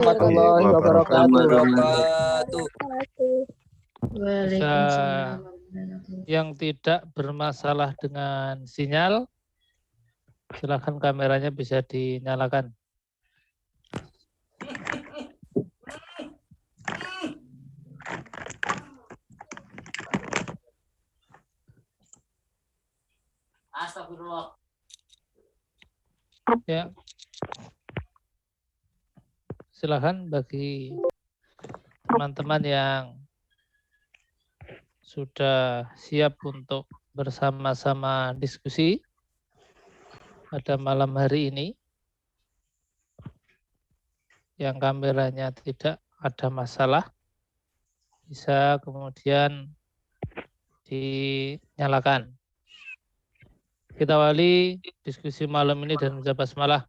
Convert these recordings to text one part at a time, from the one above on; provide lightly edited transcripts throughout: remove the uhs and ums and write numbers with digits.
warahmatullahi wabarakatuh. Bisa yang tidak bermasalah dengan sinyal, silakan kameranya bisa dinyalakan. Astagfirullah. Ya, silakan bagi teman-teman yang sudah siap untuk bersama-sama diskusi pada malam hari ini, yang kameranya tidak ada masalah, bisa kemudian dinyalakan. Kita awali diskusi malam ini dan mengucap basmalah.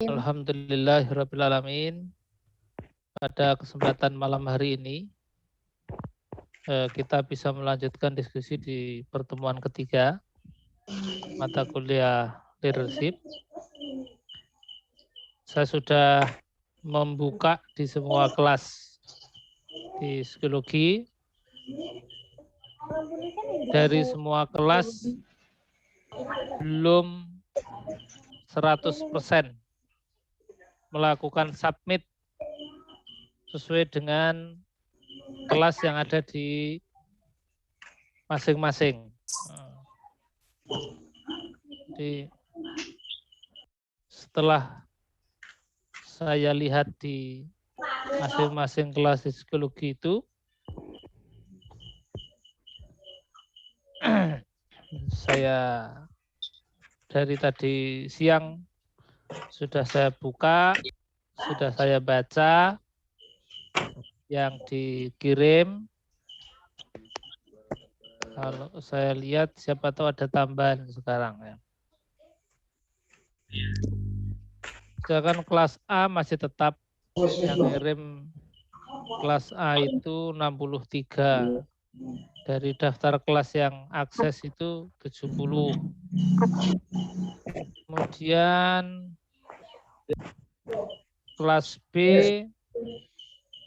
Alhamdulillahirrabbilalamin. Pada kesempatan malam hari ini kita bisa melanjutkan diskusi di pertemuan ketiga mata kuliah leadership. Saya sudah membuka di semua kelas di psikologi. Dari semua kelas belum 100% melakukan submit sesuai dengan kelas yang ada di masing-masing. Jadi setelah saya lihat di masing-masing kelas di psikologi itu, saya dari tadi siang sudah saya buka, sudah saya baca yang dikirim. Kalau saya lihat siapa tahu ada tambahan sekarang ya. Sedangkan kelas A masih tetap yang kirim kelas A itu 63. Dari daftar kelas yang akses itu 70. Kemudian kelas B,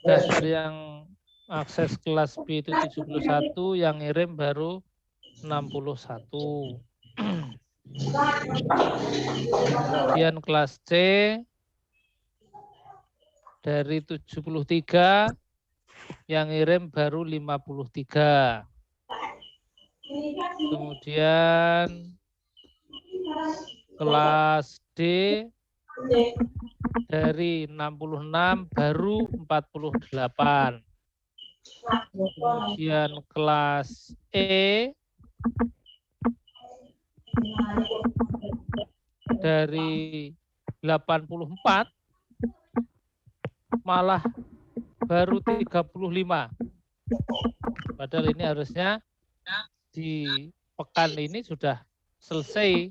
daftar yang akses kelas B itu 71, yang ngirim baru 61. Kemudian kelas C dari 73, yang ngirim baru 53. Kemudian kelas D dari 66 baru 48. Kemudian kelas E dari 84 malah baru 35. Padahal ini harusnya di pekan ini sudah selesai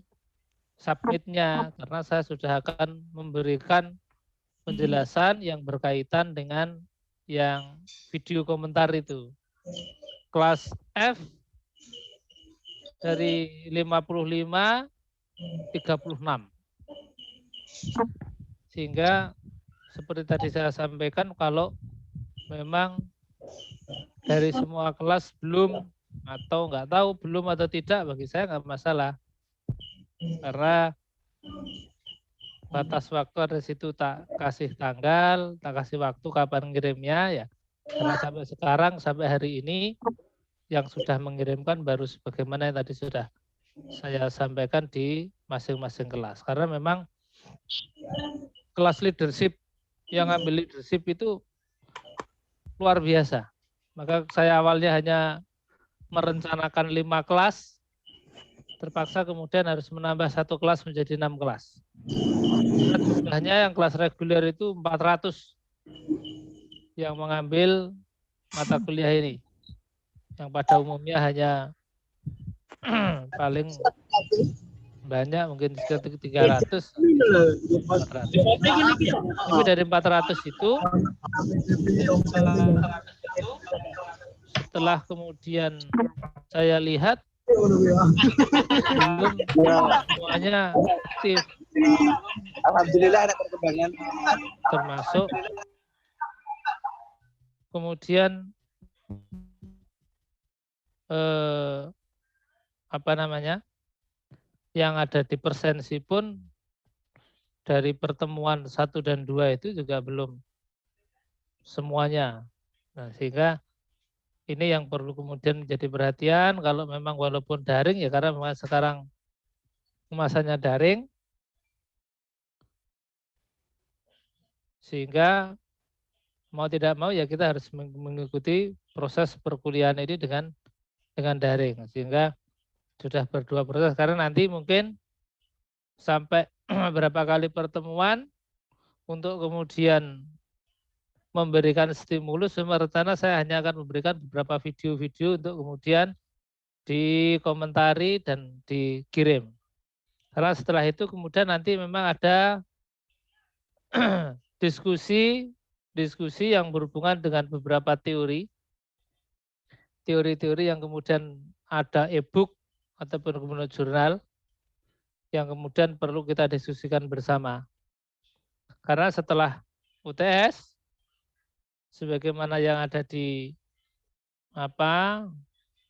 submitnya, karena saya sudah akan memberikan penjelasan yang berkaitan dengan yang video komentar itu. Kelas F dari 55, 36. Sehingga seperti tadi saya sampaikan, kalau memang dari semua kelas belum atau nggak tahu belum atau tidak, bagi saya nggak masalah, karena batas waktu ada situ, tak kasih tanggal, tak kasih waktu kapan ngirimnya ya. Karena sampai sekarang, sampai hari ini yang sudah mengirimkan baru sebagaimana yang tadi sudah saya sampaikan di masing-masing kelas. Karena memang kelas leadership, yang ambil leadership itu luar biasa. Maka saya awalnya hanya merencanakan 5 kelas, terpaksa kemudian harus menambah 1 kelas menjadi 6 kelas. Jumlahnya yang kelas reguler itu 400 yang mengambil mata kuliah ini. Yang pada umumnya hanya paling banyak mungkin sekitar 300. 400. Tapi dari 400 itu setelah kemudian saya lihat belum semua semuanya aktif, Alhamdulillah ada perkembangan. termasuk kemudian apa namanya, yang ada di Persensi pun dari pertemuan 1 dan 2 itu juga belum semuanya. Nah, sehingga ini yang perlu kemudian menjadi perhatian kalau memang walaupun daring ya, karena memang sekarang kemasannya daring, sehingga mau tidak mau ya kita harus mengikuti proses perkuliahan ini dengan daring, sehingga sudah berdua proses, karena nanti mungkin sampai berapa kali pertemuan untuk kemudian memberikan stimulus. Rencana saya hanya akan memberikan beberapa video-video untuk kemudian dikomentari dan dikirim. Karena setelah itu kemudian nanti memang ada diskusi yang berhubungan dengan beberapa teori-teori yang kemudian ada e-book ataupun kemudian jurnal yang kemudian perlu kita diskusikan bersama. Karena setelah UTS, sebagaimana yang ada di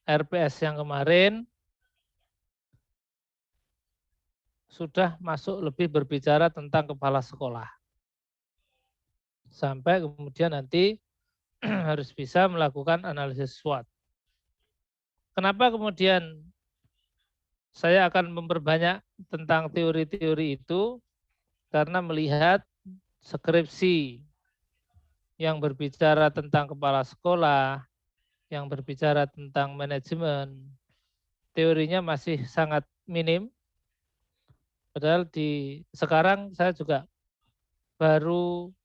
RPS yang kemarin, sudah masuk lebih berbicara tentang kepala sekolah. Sampai kemudian nanti harus bisa melakukan analisis SWOT. Kenapa kemudian saya akan memperbanyak tentang teori-teori itu? Karena melihat skripsi yang berbicara tentang kepala sekolah, yang berbicara tentang manajemen, teorinya masih sangat minim. Padahal sekarang saya juga baru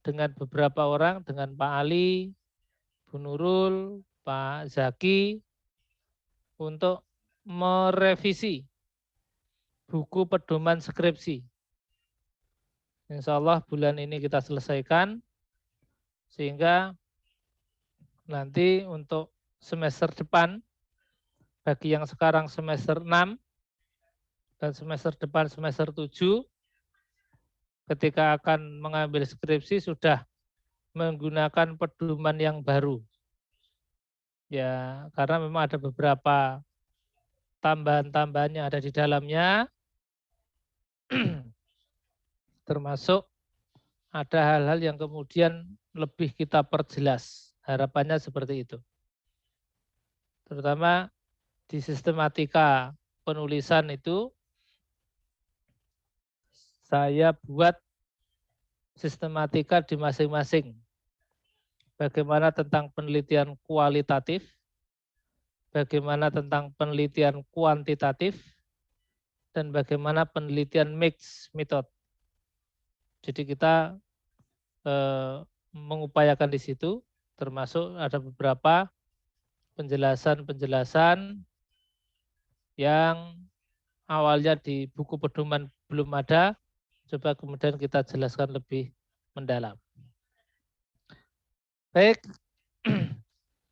dengan beberapa orang, dengan Pak Ali, Bu Nurul, Pak Zaki, untuk merevisi buku pedoman skripsi. Insya Allah bulan ini kita selesaikan, sehingga nanti untuk semester depan, bagi yang sekarang semester 6 dan semester depan semester 7, ketika akan mengambil skripsi sudah menggunakan pedoman yang baru. Ya, karena memang ada beberapa tambahan-tambahan yang ada di dalamnya, termasuk ada hal-hal yang kemudian lebih kita perjelas. Harapannya seperti itu. Terutama di sistematika penulisan itu, saya buat sistematika di masing-masing. Bagaimana tentang penelitian kualitatif, bagaimana tentang penelitian kuantitatif, dan bagaimana penelitian mix method. Jadi kita mengupayakan di situ, termasuk ada beberapa penjelasan-penjelasan yang awalnya di buku pedoman belum ada, coba kemudian kita jelaskan lebih mendalam. Baik,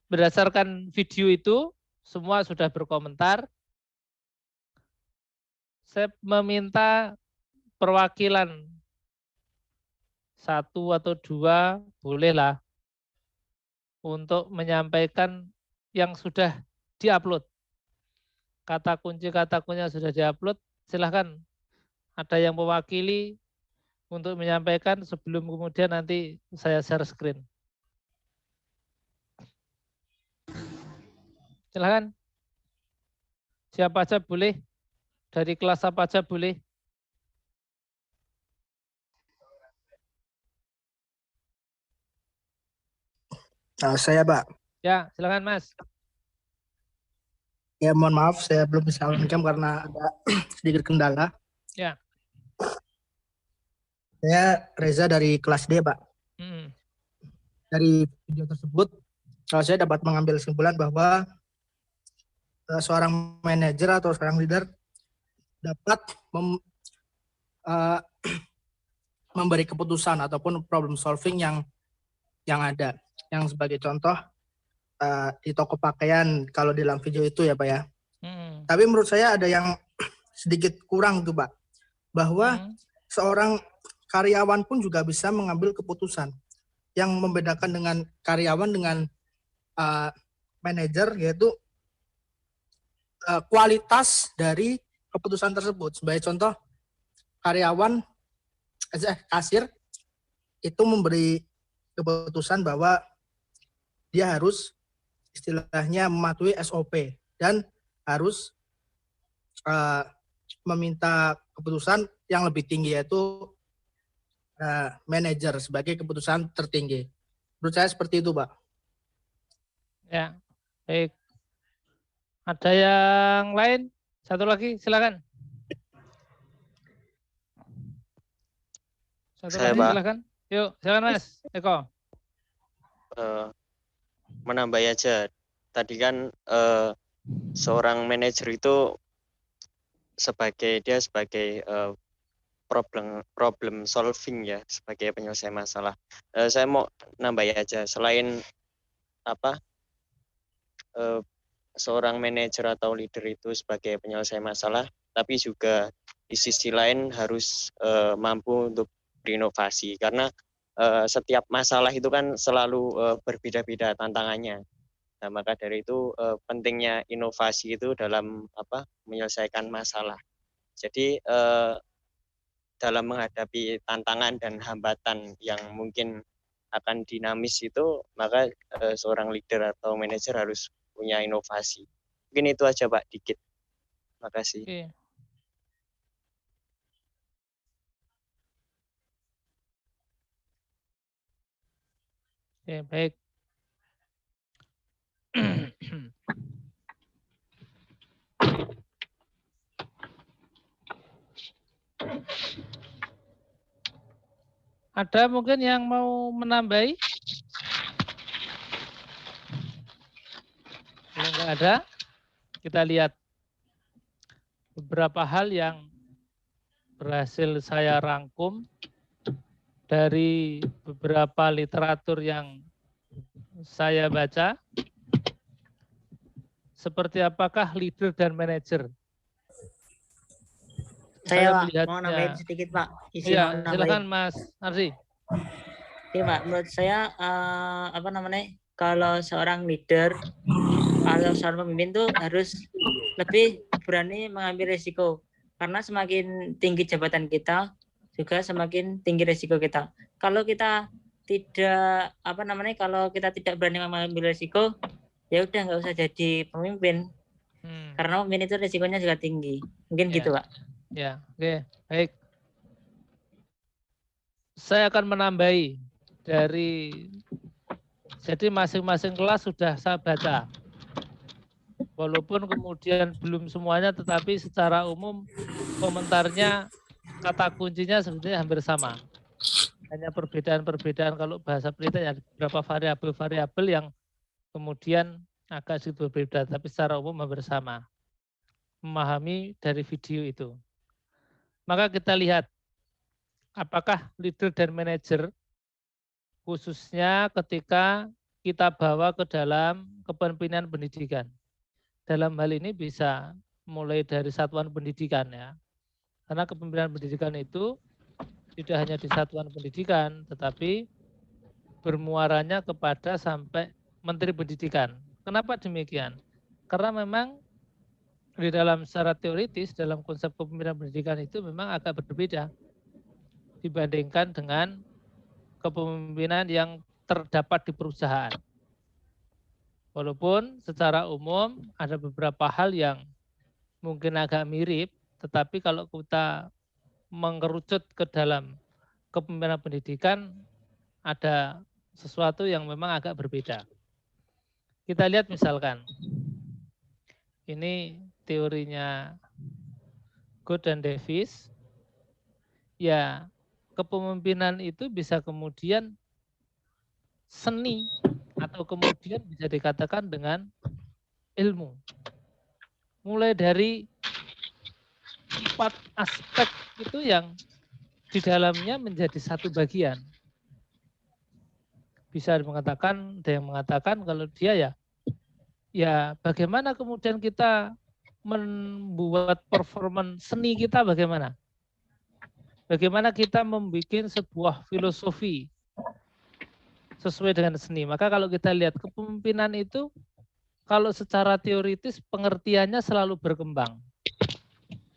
berdasarkan video itu, semua sudah berkomentar. Saya meminta perwakilan 1 atau 2, bolehlah, untuk menyampaikan yang sudah diupload. Kata kuncinya sudah diupload, silahkan ada yang mewakili untuk menyampaikan sebelum kemudian nanti saya share screen. Silahkan. Siapa aja boleh, dari kelas apa aja boleh. Saya, Pak. Ya, silakan Mas. Ya, mohon maaf saya belum bisa on-cam karena ada sedikit kendala. Ya. Saya Reza dari kelas D, Pak. Hmm. Dari video tersebut, saya dapat mengambil kesimpulan bahwa seorang manajer atau seorang leader dapat memberi keputusan ataupun problem solving yang ada. Yang sebagai contoh di toko pakaian kalau di dalam video itu ya Pak ya. Tapi menurut saya ada yang sedikit kurang tuh Pak, bahwa seorang karyawan pun juga bisa mengambil keputusan. Yang membedakan dengan karyawan dengan manajer yaitu kualitas dari keputusan tersebut. Sebagai contoh, karyawan kasir itu memberi keputusan bahwa dia harus istilahnya mematuhi SOP dan harus meminta keputusan yang lebih tinggi, yaitu manajer sebagai keputusan tertinggi. Menurut saya seperti itu, Pak. Ya, baik. Ada yang lain? Satu lagi, silakan. Satu Saya, lagi, Pak. silakan. Yuk, silakan Mas Eko. Menambah aja. Tadi kan seorang manajer itu sebagai problem solving ya, sebagai penyelesai masalah. Saya mau nambah aja, selain seorang manajer atau leader itu sebagai penyelesai masalah, tapi juga di sisi lain harus mampu untuk berinovasi, karena setiap masalah itu kan selalu berbeda-beda tantangannya. Nah, maka dari itu pentingnya inovasi itu dalam menyelesaikan masalah. Jadi dalam menghadapi tantangan dan hambatan yang mungkin akan dinamis itu, maka seorang leader atau manajer harus punya inovasi. Mungkin itu aja Pak, dikit. Makasih. Oke. Oke, baik. Ada mungkin yang mau menambahi? Kalau nggak ada, kita lihat beberapa hal yang berhasil saya rangkum dari beberapa literatur yang saya baca. Seperti apakah leader dan manajer? Saya Pak, melihatnya. mau nambahin sedikit Pak. Iya, silakan Mas Arsi. Oke Pak, menurut saya kalau seorang leader atau seorang pemimpin tuh harus lebih berani mengambil risiko, karena semakin tinggi jabatan kita juga semakin tinggi risiko kita. Kalau kita tidak kalau kita tidak berani mengambil risiko, ya udah nggak usah jadi pemimpin. Karena pemimpin itu risikonya juga tinggi. Mungkin gitu Pak. Ya, oke, baik. Saya akan menambahi dari, jadi masing-masing kelas sudah saya baca. Walaupun kemudian belum semuanya, tetapi secara umum komentarnya, kata kuncinya sebenarnya hampir sama. Hanya perbedaan-perbedaan, kalau bahasa penelitian ada beberapa variabel-variabel yang kemudian agak sedikit berbeda, tapi secara umum hampir sama. Memahami dari video itu. Maka kita lihat apakah leader dan manajer khususnya ketika kita bawa ke dalam kepemimpinan pendidikan. Dalam hal ini bisa mulai dari satuan pendidikan ya. Karena kepemimpinan pendidikan itu tidak hanya di satuan pendidikan, tetapi bermuaranya kepada sampai Menteri Pendidikan. Kenapa demikian? Karena memang di dalam secara teoritis, dalam konsep kepemimpinan pendidikan itu memang agak berbeda dibandingkan dengan kepemimpinan yang terdapat di perusahaan. Walaupun secara umum ada beberapa hal yang mungkin agak mirip, tetapi kalau kita mengerucut ke dalam kepemimpinan pendidikan, ada sesuatu yang memang agak berbeda. Kita lihat misalkan, ini teorinya Good dan Davis, ya kepemimpinan itu bisa kemudian seni atau kemudian bisa dikatakan dengan ilmu. Mulai dari 4 aspek itu yang di dalamnya menjadi satu bagian. Bisa mengatakan, ada yang mengatakan kalau dia ya bagaimana kemudian kita membuat performance seni kita bagaimana? Bagaimana kita membuat sebuah filosofi sesuai dengan seni. Maka kalau kita lihat kepemimpinan itu, kalau secara teoritis pengertiannya selalu berkembang.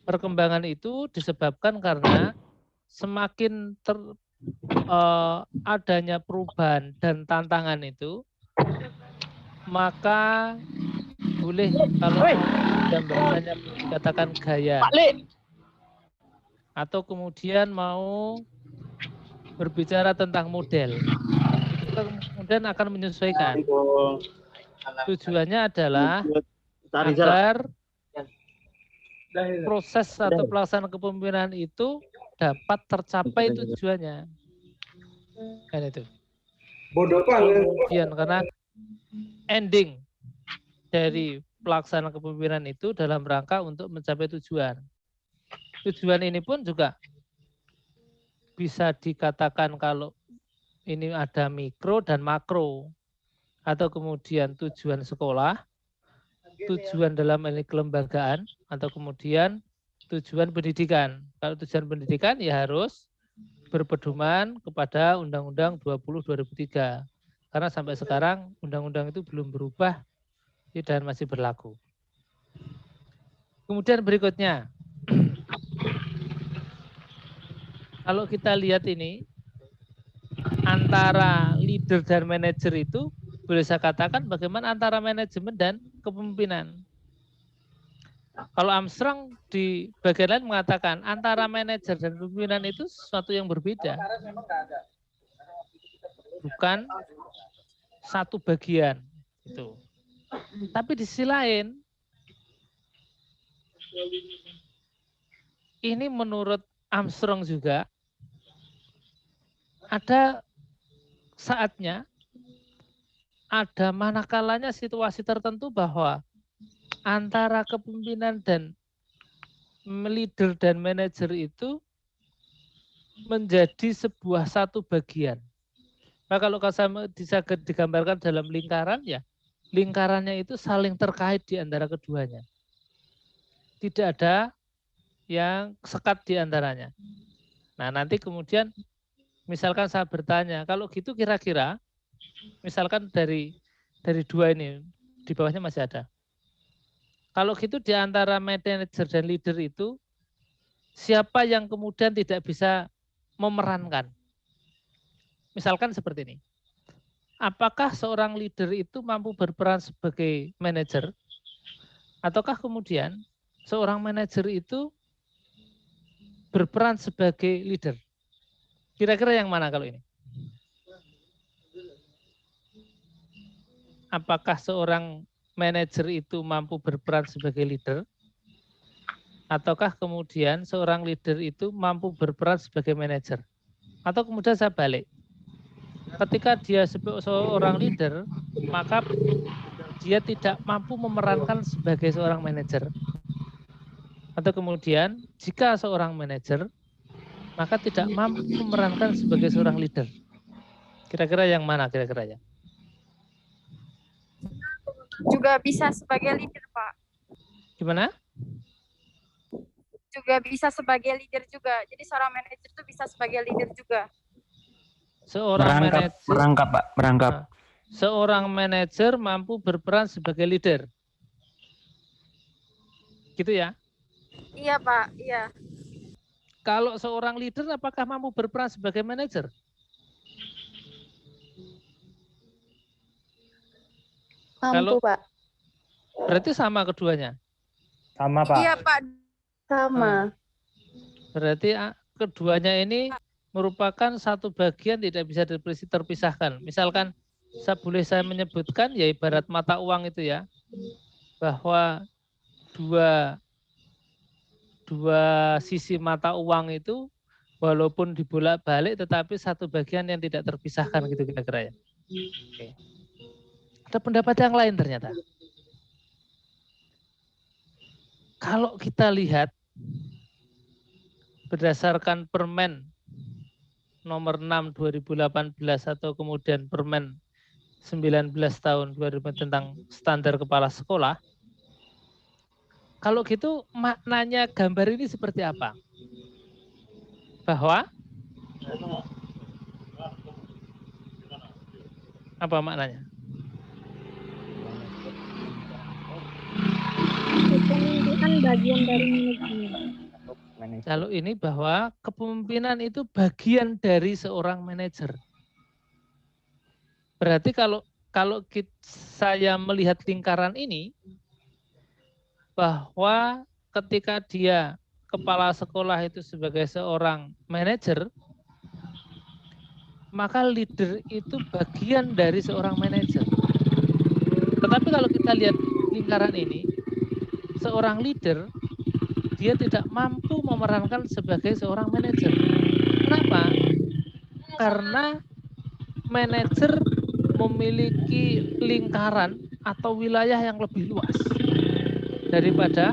Perkembangan itu disebabkan karena semakin adanya perubahan dan tantangan itu, maka boleh kalau gambarannya dikatakan gaya, atau kemudian mau berbicara tentang model, itu kemudian akan menyesuaikan. Tujuannya adalah agar proses atau pelaksanaan kepemimpinan itu dapat tercapai tujuannya. Kan itu. Kemudian karena ending dari pelaksanaan kepemimpinan itu dalam rangka untuk mencapai tujuan. Tujuan ini pun juga bisa dikatakan kalau ini ada mikro dan makro, atau kemudian tujuan sekolah, tujuan dalam ini kelembagaan, atau kemudian tujuan pendidikan. Kalau tujuan pendidikan ya harus berpedoman kepada Undang-Undang 20 2003. Karena sampai sekarang undang-undang itu belum berubah dan masih berlaku. Kemudian berikutnya, kalau kita lihat ini, antara leader dan manajer itu boleh saya katakan bagaimana antara manajemen dan kepemimpinan. Kalau Armstrong di bagian lain mengatakan antara manajer dan kepemimpinan itu sesuatu yang berbeda. Bukan satu bagian itu. Tapi di sisi lain, ini menurut Armstrong juga ada saatnya, ada manakalanya situasi tertentu bahwa antara kepemimpinan dan leader dan manajer itu menjadi sebuah satu bagian. Nah, kalau bisa digambarkan dalam lingkaran, ya lingkarannya itu saling terkait di antara keduanya. Tidak ada yang sekat di antaranya. Nah, nanti kemudian misalkan saya bertanya, kalau gitu kira-kira, misalkan dari dua ini, di bawahnya masih ada. Kalau gitu di antara manajer dan leader itu, siapa yang kemudian tidak bisa memerankan? Misalkan seperti ini. Apakah seorang leader itu mampu berperan sebagai manajer? Ataukah kemudian seorang manajer itu berperan sebagai leader? Kira-kira yang mana kalau ini? Apakah seorang manajer itu mampu berperan sebagai leader? Ataukah kemudian seorang leader itu mampu berperan sebagai manajer? Atau kemudian saya balik. Ketika dia seorang leader, maka dia tidak mampu memerankan sebagai seorang manajer. Atau kemudian jika seorang manajer, maka tidak mampu memerankan sebagai seorang leader. Kira-kira yang mana kira-kira ya? Juga bisa sebagai leader, Pak. Gimana? Juga bisa sebagai leader juga. Jadi seorang manajer itu bisa sebagai leader juga. Seorang merangkap, Pak, merangkap. Seorang manajer mampu berperan sebagai leader. Gitu ya? Iya, Pak. Iya. Kalau seorang leader apakah mampu berperan sebagai manajer? Mampu, Pak. Berarti sama keduanya. Sama, Pak. Iya, Pak. Sama. Berarti keduanya ini merupakan satu bagian tidak bisa terpisahkan. Misalkan boleh saya menyebutkan ya ibarat mata uang itu ya, bahwa dua sisi mata uang itu walaupun dibolak-balik tetapi satu bagian yang tidak terpisahkan gitu kira-kira ya. Oke. Ada pendapat yang lain ternyata. Kalau kita lihat berdasarkan Permen nomor 6 2018 atau kemudian Permen 19 tahun 2000 tentang standar kepala sekolah, Kalau gitu maknanya gambar ini seperti apa? Bahwa apa maknanya? Kepemimpinan bagian dari manajemen. Kalau ini bahwa kepemimpinan itu bagian dari seorang manajer. Berarti kalau saya melihat lingkaran ini, bahwa ketika dia kepala sekolah itu sebagai seorang manajer, maka leader itu bagian dari seorang manajer. Tetapi kalau kita lihat lingkaran ini, seorang leader dia tidak mampu memerankan sebagai seorang manajer. Kenapa? Karena manajer memiliki lingkaran atau wilayah yang lebih luas daripada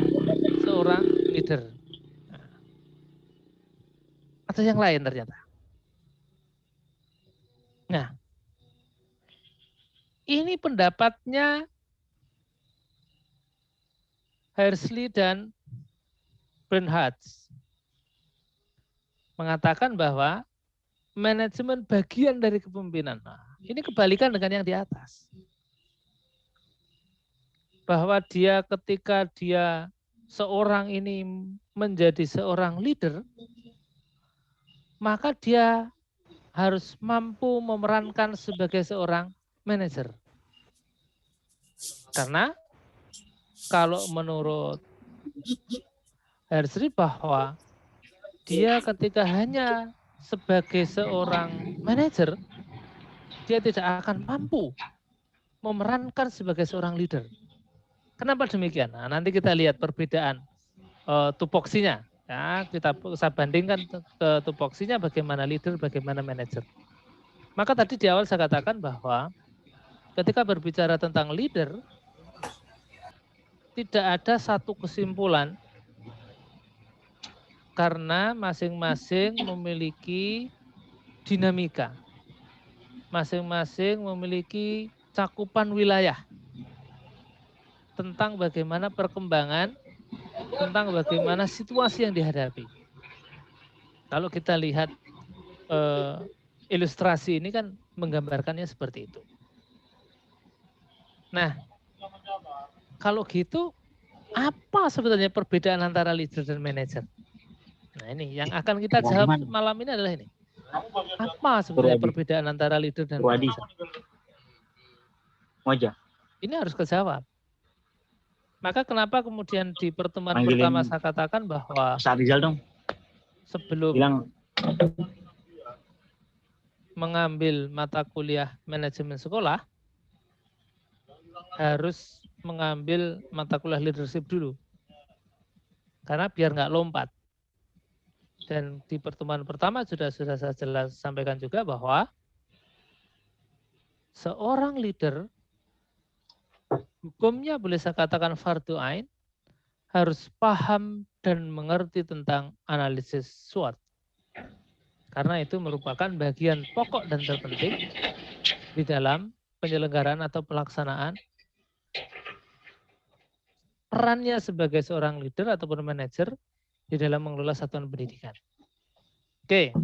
seorang leader. Atau yang lain ternyata. Nah, ini pendapatnya Hershey dan Bernhard mengatakan bahwa manajemen bagian dari kepemimpinan. Nah, ini kebalikan dengan yang di atas. Bahwa dia ketika dia seorang ini menjadi seorang leader, maka dia harus mampu memerankan sebagai seorang manajer. Karena kalau menurut Hershey bahwa dia ketika hanya sebagai seorang manajer, dia tidak akan mampu memerankan sebagai seorang leader. Kenapa demikian? Nah, nanti kita lihat perbedaan tupoksinya. Ya, kita bandingkan ke tupoksinya bagaimana leader, bagaimana manajer. Maka tadi di awal saya katakan bahwa ketika berbicara tentang leader, tidak ada satu kesimpulan karena masing-masing memiliki dinamika. Masing-masing memiliki cakupan wilayah tentang bagaimana perkembangan, tentang bagaimana situasi yang dihadapi. Kalau kita lihat ilustrasi ini kan menggambarkannya seperti itu. Nah, kalau gitu, apa sebetulnya perbedaan antara leader dan manajer? Nah, ini yang akan kita jawab malam ini adalah ini. Apa sebetulnya perbedaan antara leader dan manajer? Ini harus kejawab. Maka kenapa kemudian di pertemuan pertama saya katakan bahwa sebelum mengambil mata kuliah manajemen sekolah, harus mengambil mata kuliah leadership dulu. Karena biar nggak lompat. Dan di pertemuan pertama sudah saya jelas sampaikan juga bahwa seorang leader, hukumnya boleh saya katakan fardhu ain, harus paham dan mengerti tentang analisis SWOT. Karena itu merupakan bagian pokok dan terpenting di dalam penyelenggaraan atau pelaksanaan perannya sebagai seorang leader ataupun manajer di dalam mengelola satuan pendidikan. Oke.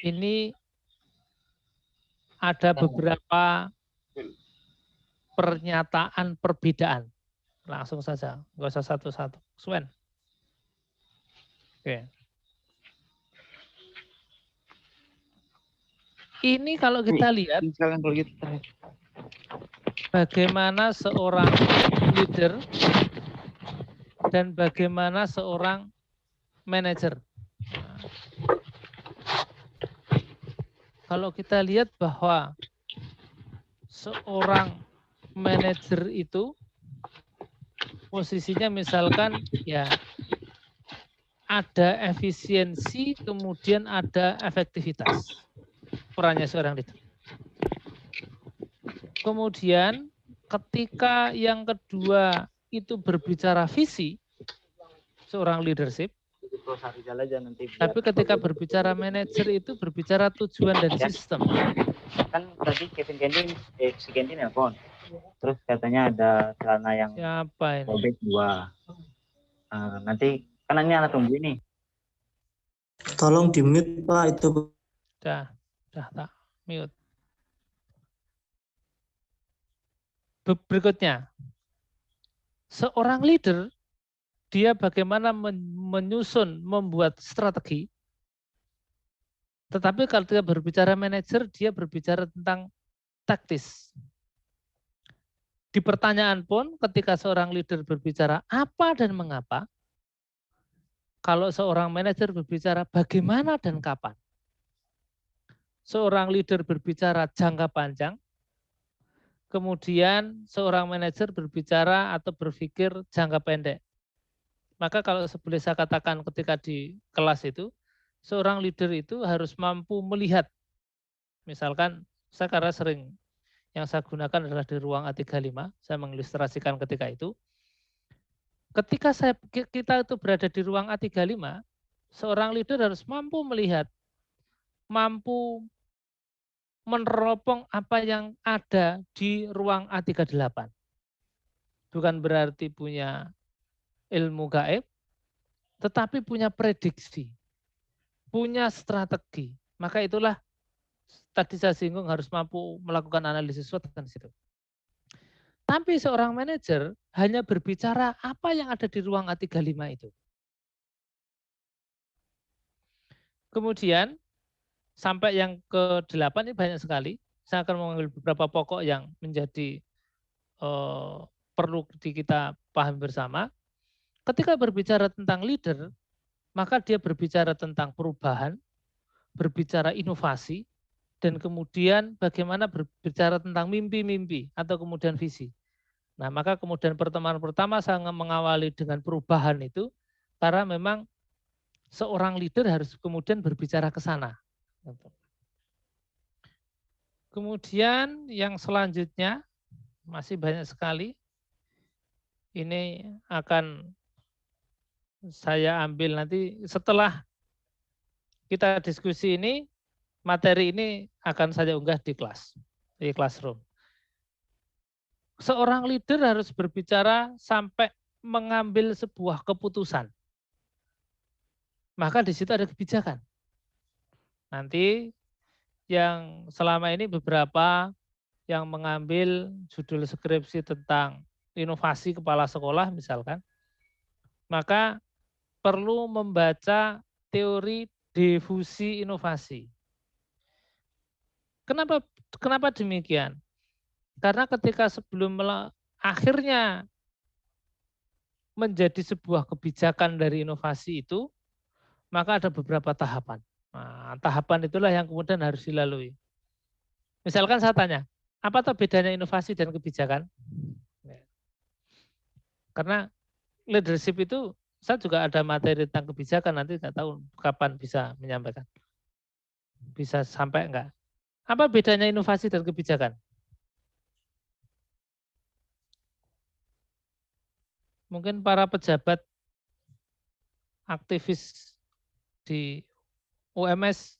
Ini ada beberapa pernyataan perbedaan. Langsung saja, nggak usah satu-satu. Swen. Oke. Ini kalau kita lihat bagaimana seorang leader dan bagaimana seorang manajer. Kalau kita lihat bahwa seorang manajer itu posisinya misalkan ya ada efisiensi, kemudian ada efektivitas. Perannya seorang leader. Kemudian ketika yang kedua itu berbicara visi, seorang leadership. Tapi ketika berbicara manajer itu berbicara tujuan dan sistem. Kan tadi si Kendi nelpon. Terus katanya ada celana yang Siapa ini? robek 2. Nanti kan ini anak tunggu ini. Tolong di mute Pak itu. Dah tak mute. Berikutnya, seorang leader dia bagaimana menyusun, membuat strategi. Tetapi kalau dia berbicara manajer, dia berbicara tentang taktis. Di pertanyaan pun ketika seorang leader berbicara apa dan mengapa, kalau seorang manajer berbicara bagaimana dan kapan. Seorang leader berbicara jangka panjang, kemudian seorang manajer berbicara atau berpikir jangka pendek. Maka kalau boleh saya katakan ketika di kelas itu, seorang leader itu harus mampu melihat. Misalkan, saya karena sering yang saya gunakan adalah di ruang A35, saya mengilustrasikan ketika itu. Ketika kita itu berada di ruang A35, seorang leader harus mampu melihat, mampu meneropong apa yang ada di ruang A38. Bukan berarti punya ilmu gaib, tetapi punya prediksi, punya strategi. Maka itulah tadi saya singgung harus mampu melakukan analisis SWOT di situ. Tapi seorang manajer hanya berbicara apa yang ada di ruang A35 itu. Kemudian sampai yang ke-8 ini banyak sekali. Saya akan mengambil beberapa pokok yang menjadi perlu kita pahami bersama. Ketika berbicara tentang leader, maka dia berbicara tentang perubahan, berbicara inovasi, dan kemudian bagaimana berbicara tentang mimpi-mimpi atau kemudian visi. Nah, maka kemudian pertemuan pertama saya mengawali dengan perubahan itu, karena memang seorang leader harus kemudian berbicara ke sana. Kemudian yang selanjutnya, masih banyak sekali, ini akan saya ambil nanti setelah kita diskusi ini, materi ini akan saya unggah di kelas, di classroom. Seorang leader harus berbicara sampai mengambil sebuah keputusan. Maka di situ ada kebijakan. Nanti yang selama ini beberapa yang mengambil judul skripsi tentang inovasi kepala sekolah misalkan, maka perlu membaca teori difusi inovasi. Kenapa demikian? Karena ketika sebelum akhirnya menjadi sebuah kebijakan dari inovasi itu, maka ada beberapa tahapan. Nah, tahapan itulah yang kemudian harus dilalui. Misalkan saya tanya, apa tuh bedanya inovasi dan kebijakan? Karena leadership itu, saya juga ada materi tentang kebijakan, nanti nggak tahu kapan bisa menyampaikan. Bisa sampai enggak? Apa bedanya inovasi dan kebijakan? Mungkin para pejabat aktivis di UMS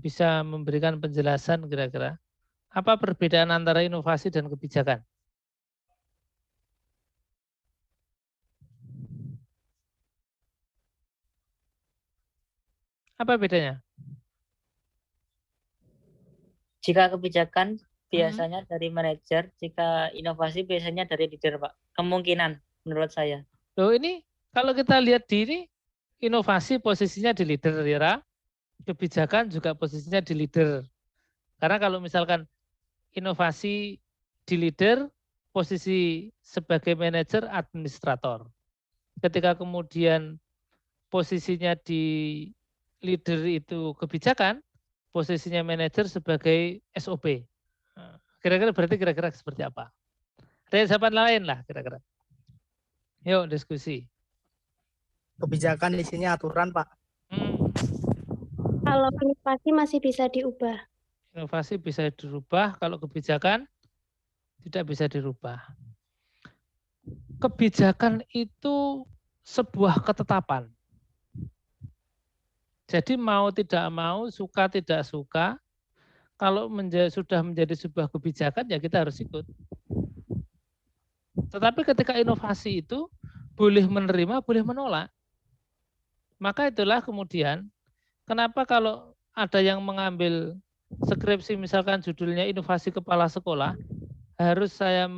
bisa memberikan penjelasan kira-kira apa perbedaan antara inovasi dan kebijakan? Apa bedanya? Jika kebijakan biasanya dari manajer, jika inovasi biasanya dari leader, Pak. Kemungkinan menurut saya. Loh ini kalau kita lihat di ini, inovasi posisinya di leader, ya. Kebijakan juga posisinya di leader. Karena kalau misalkan inovasi di leader, posisi sebagai manajer administrator. Ketika kemudian posisinya di leader itu kebijakan, posisinya manajer sebagai SOP. Kira-kira berarti kira-kira seperti apa? Ada jawaban lain lah kira-kira. Yuk diskusi. Kebijakan isinya aturan, Pak. Kalau inovasi masih bisa diubah. Inovasi bisa dirubah, kalau kebijakan tidak bisa dirubah. Kebijakan itu sebuah ketetapan. Jadi mau tidak mau, suka tidak suka, Kalau sudah menjadi sebuah kebijakan ya kita harus ikut. Tetapi ketika inovasi itu boleh menerima, boleh menolak. Maka itulah kemudian kenapa kalau ada yang mengambil skripsi misalkan judulnya inovasi kepala sekolah, harus saya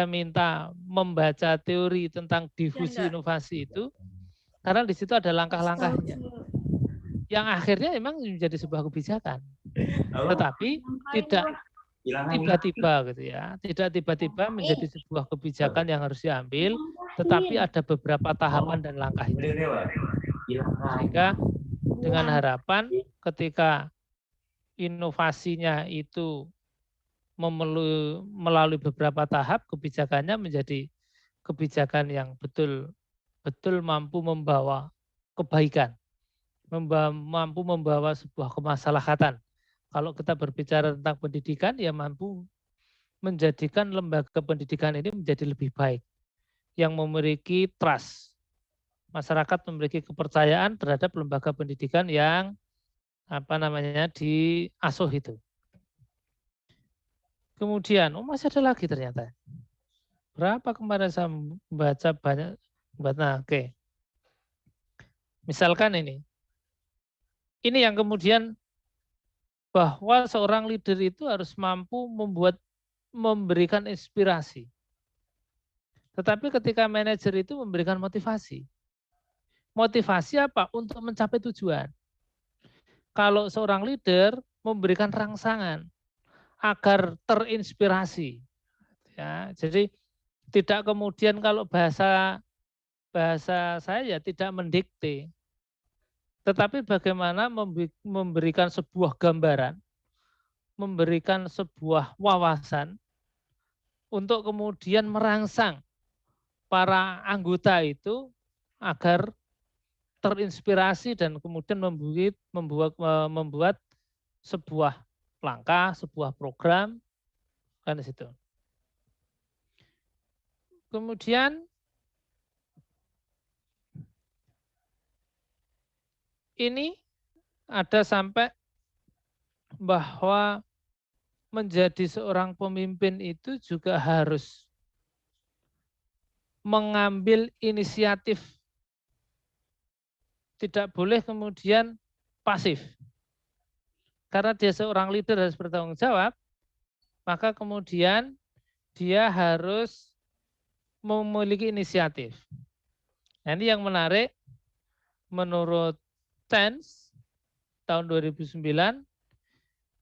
minta membaca teori tentang difusi inovasi itu, karena di situ ada langkah-langkahnya. Yang akhirnya memang menjadi sebuah kebijakan. Tetapi tidak tiba-tiba gitu ya. Tidak tiba-tiba menjadi sebuah kebijakan yang harus diambil, tetapi ada beberapa tahapan dan langkah itu. Sehingga dengan harapan ketika inovasinya itu melalui beberapa tahap, kebijakannya menjadi kebijakan yang betul mampu membawa kebaikan, mampu membawa sebuah kemaslahatan. Kalau kita berbicara tentang pendidikan, ya mampu menjadikan lembaga pendidikan ini menjadi lebih baik, yang memiliki trust. Masyarakat memiliki kepercayaan terhadap lembaga pendidikan yang diasuh itu. Kemudian, masih ada lagi ternyata. Berapa kemarin saya membaca banyak. Nah, oke. Misalkan ini yang kemudian bahwa seorang leader itu harus mampu memberikan inspirasi. Tetapi ketika manajer itu memberikan motivasi. Motivasi apa? Untuk mencapai tujuan. Kalau seorang leader memberikan rangsangan agar terinspirasi. Ya, jadi tidak kemudian kalau bahasa saya tidak mendikte. Tetapi bagaimana memberikan sebuah gambaran, memberikan sebuah wawasan untuk kemudian merangsang para anggota itu agar terinspirasi dan kemudian membuat sebuah langkah, sebuah program, kan di situ. Kemudian ini ada sampai bahwa menjadi seorang pemimpin itu juga harus mengambil inisiatif. Tidak boleh kemudian pasif. Karena dia seorang leader harus bertanggung jawab, maka kemudian dia harus memiliki inisiatif. Nah, ini yang menarik menurut Tens tahun 2009,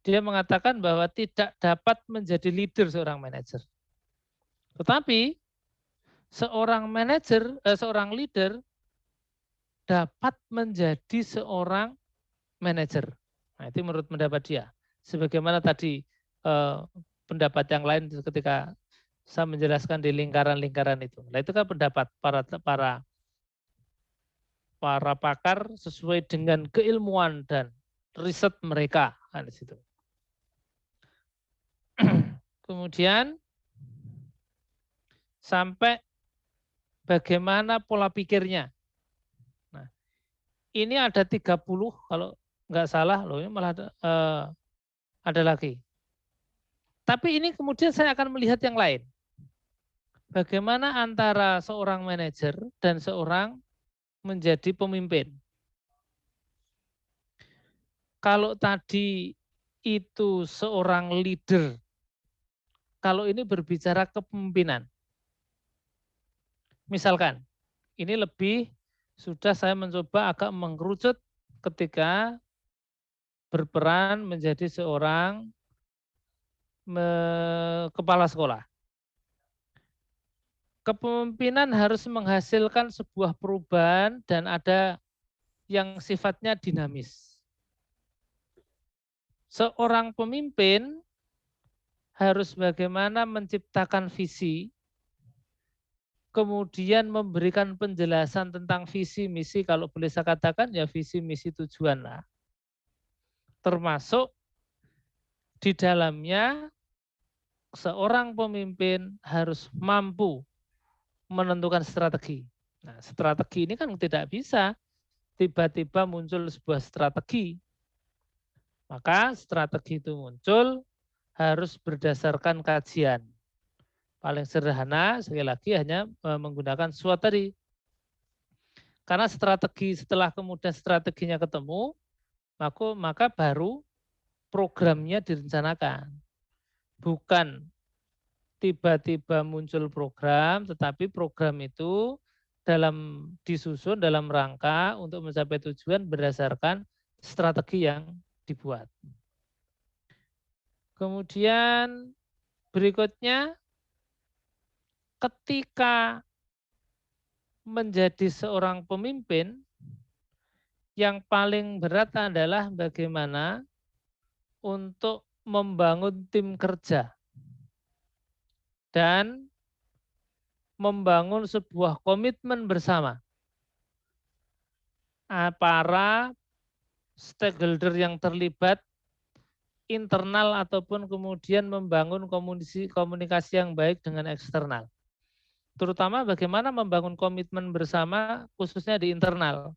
dia mengatakan bahwa tidak dapat menjadi leader seorang manajer. Tetapi seorang leader dapat menjadi seorang manajer. Nah, itu menurut pendapat dia. Sebagaimana tadi pendapat yang lain ketika saya menjelaskan di lingkaran-lingkaran itu. Nah, itu kan pendapat para pakar sesuai dengan keilmuan dan riset mereka. Nah, di situ. Kemudian sampai bagaimana pola pikirnya. Nah, ini ada 30 kalau nggak salah loh, ini malah ada lagi. Tapi ini kemudian saya akan melihat yang lain. Bagaimana antara seorang manajer dan seorang menjadi pemimpin. Kalau tadi itu seorang leader, kalau ini berbicara kepemimpinan. Misalkan, ini sudah saya mencoba agak mengerucut ketika berperan menjadi seorang kepala sekolah. Kepemimpinan harus menghasilkan sebuah perubahan dan ada yang sifatnya dinamis. Seorang pemimpin harus bagaimana menciptakan visi, kemudian memberikan penjelasan tentang visi misi, kalau boleh saya katakan ya visi misi tujuan lah. Termasuk di dalamnya seorang pemimpin harus mampu menentukan strategi. Nah, strategi ini kan tidak bisa tiba-tiba muncul sebuah strategi. Maka strategi itu muncul harus berdasarkan kajian. Paling sederhana sekali lagi hanya menggunakan SWOT tadi. Karena strategi setelah kemudian strateginya ketemu, maka baru programnya direncanakan. Bukan tiba-tiba muncul program, tetapi program itu disusun dalam rangka untuk mencapai tujuan berdasarkan strategi yang dibuat. Kemudian berikutnya, ketika menjadi seorang pemimpin, yang paling berat adalah bagaimana untuk membangun tim kerja dan membangun sebuah komitmen bersama. Para stakeholder yang terlibat, internal ataupun kemudian membangun komunikasi yang baik dengan eksternal. Terutama bagaimana membangun komitmen bersama khususnya di internal.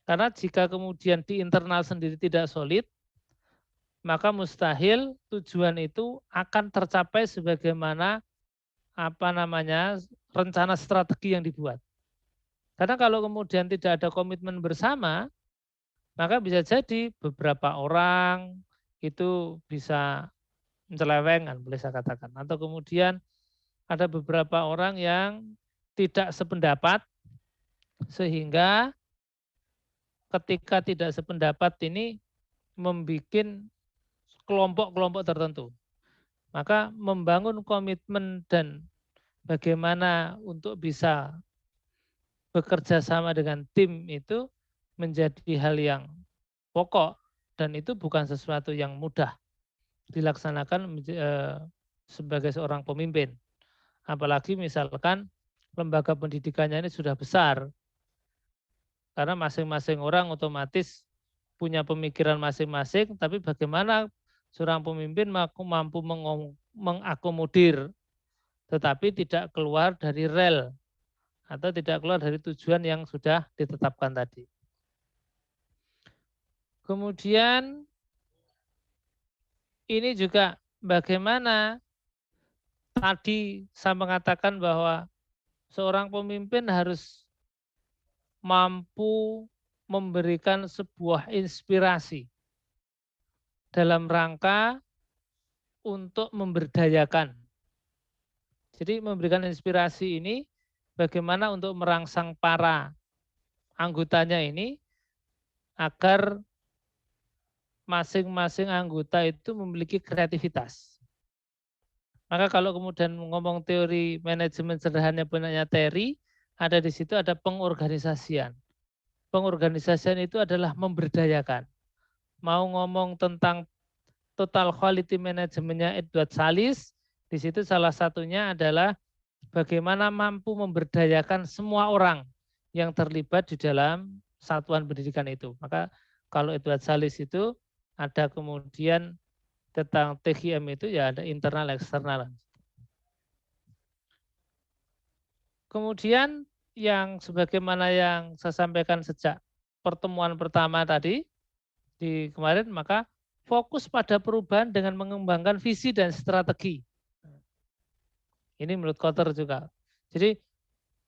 Karena jika kemudian di internal sendiri tidak solid, maka mustahil tujuan itu akan tercapai sebagaimana rencana strategi yang dibuat. Karena kalau kemudian tidak ada komitmen bersama, maka bisa jadi beberapa orang itu bisa menyeleweng, boleh saya katakan. Atau kemudian ada beberapa orang yang tidak sependapat, sehingga ketika tidak sependapat ini membuat kelompok-kelompok tertentu. Maka membangun komitmen dan bagaimana untuk bisa bekerja sama dengan tim itu menjadi hal yang pokok, dan itu bukan sesuatu yang mudah dilaksanakan sebagai seorang pemimpin. Apalagi misalkan lembaga pendidikannya ini sudah besar, karena masing-masing orang otomatis punya pemikiran masing-masing, tapi bagaimana seorang pemimpin mampu mengakomodir, tetapi tidak keluar dari rel atau tidak keluar dari tujuan yang sudah ditetapkan tadi. Kemudian ini juga bagaimana tadi saya mengatakan bahwa seorang pemimpin harus mampu memberikan sebuah inspirasi dalam rangka untuk memberdayakan. Jadi memberikan inspirasi ini bagaimana untuk merangsang para anggotanya ini agar masing-masing anggota itu memiliki kreativitas. Maka kalau kemudian ngomong teori manajemen sederhana punya Terry, ada di situ ada pengorganisasian. Pengorganisasian itu adalah memberdayakan. Mau ngomong tentang total quality manajemennya Edward Salis, di situ salah satunya adalah bagaimana mampu memberdayakan semua orang yang terlibat di dalam satuan pendidikan itu. Maka kalau Edward Salis itu ada kemudian tentang TGM itu ya ada internal eksternal. Kemudian yang sebagaimana yang saya sampaikan sejak pertemuan pertama tadi di kemarin, maka fokus pada perubahan dengan mengembangkan visi dan strategi. Ini menurut Kotter juga. Jadi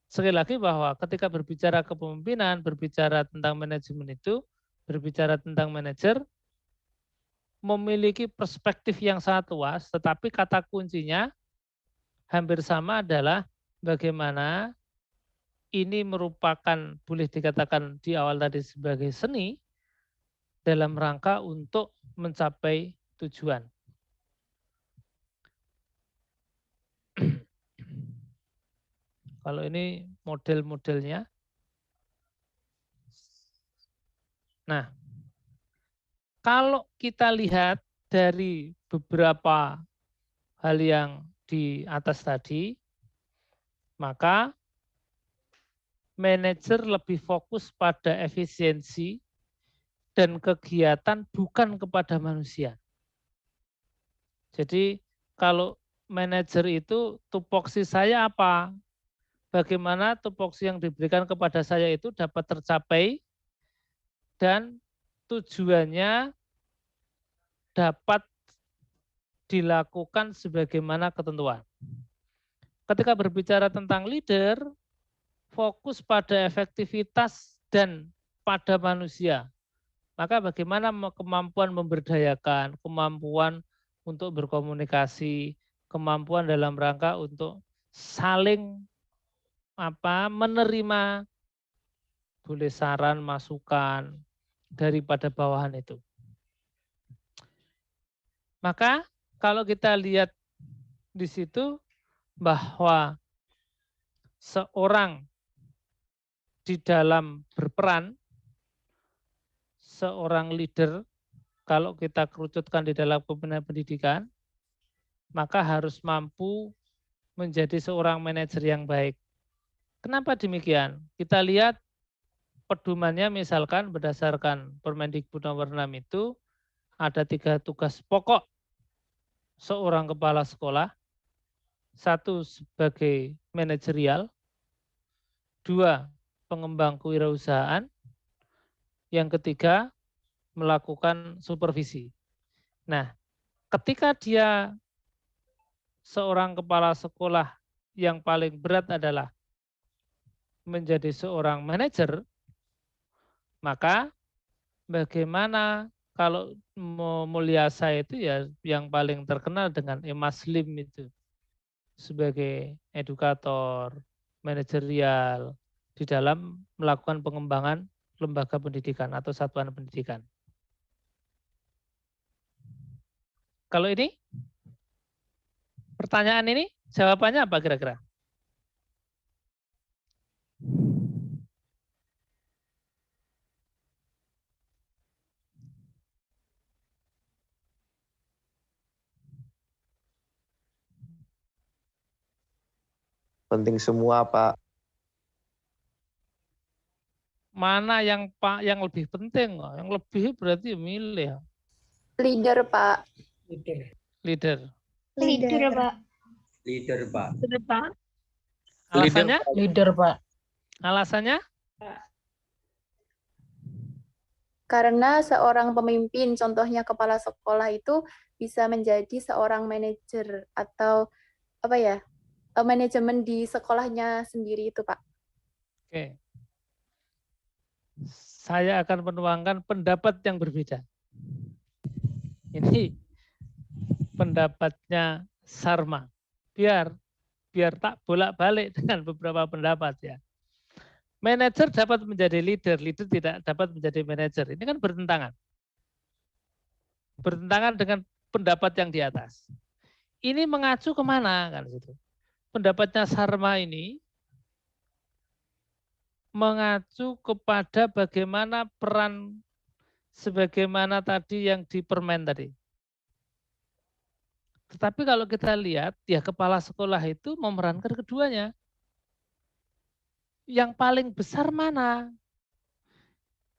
sekali lagi bahwa ketika berbicara kepemimpinan, berbicara tentang manajemen itu, berbicara tentang manajer, memiliki perspektif yang sangat luas, tetapi kata kuncinya hampir sama adalah bagaimana ini merupakan, boleh dikatakan di awal tadi sebagai seni, dalam rangka untuk mencapai tujuan. Kalau ini model-modelnya. Nah, kalau kita lihat dari beberapa hal yang di atas tadi, maka manajer lebih fokus pada efisiensi dan kegiatan bukan kepada manusia. Jadi kalau manajer itu tupoksi saya apa? Bagaimana tupoksi yang diberikan kepada saya itu dapat tercapai dan tujuannya dapat dilakukan sebagaimana ketentuan. Ketika berbicara tentang leader, fokus pada efektivitas dan pada manusia. Maka bagaimana kemampuan memberdayakan, kemampuan untuk berkomunikasi, kemampuan dalam rangka untuk saling menerima boleh saran, masukan daripada bawahan itu. Maka kalau kita lihat di situ bahwa seorang di dalam berperan, seorang leader, kalau kita kerucutkan di dalam kepemimpinan pendidikan, maka harus mampu menjadi seorang manajer yang baik. Kenapa demikian? Kita lihat pedomannya misalkan berdasarkan Permendikbud nomor 6 itu ada 3 tugas pokok seorang kepala sekolah. 1 sebagai manajerial, 2 pengembang kewirausahaan, yang ketiga melakukan supervisi. Nah, ketika dia seorang kepala sekolah yang paling berat adalah menjadi seorang manajer, maka bagaimana kalau Mulyasa itu ya yang paling terkenal dengan Emaslim itu sebagai edukator, manajerial di dalam melakukan pengembangan lembaga pendidikan atau satuan pendidikan. Kalau ini, pertanyaan ini jawabannya apa kira-kira? Penting semua, Pak. Mana yang lebih penting? Yang lebih berarti milih. Leader, Pak. Leader. Leader, Pak. Leader, Pak. Leader, Pak. Alasannya? Leader, Pak. Alasannya? Karena seorang pemimpin, contohnya kepala sekolah itu bisa menjadi seorang manajer atau manajemen di sekolahnya sendiri itu, Pak. Oke. Saya akan menuangkan pendapat yang berbeda. Ini pendapatnya Sarma. Biar tak bolak-balik dengan beberapa pendapat ya. Manajer dapat menjadi leader, leader tidak dapat menjadi manajer. Ini kan bertentangan. Bertentangan dengan pendapat yang di atas. Ini mengacu kemana kan gitu. Pendapatnya Sarma ini mengacu kepada bagaimana peran sebagaimana tadi yang di permen tadi. Tetapi kalau kita lihat, ya kepala sekolah itu memerankan keduanya. Yang paling besar mana?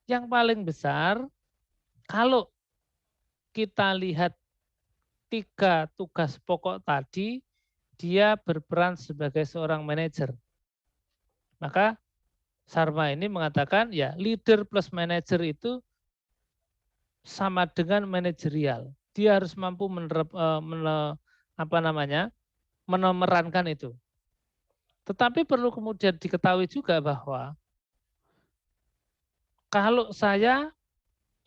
Yang paling besar, kalau kita lihat 3 tugas pokok tadi, dia berperan sebagai seorang manajer. Maka Sarma ini mengatakan ya leader plus manajer itu sama dengan manajerial. Dia harus mampu memerankan itu. Tetapi perlu kemudian diketahui juga bahwa kalau saya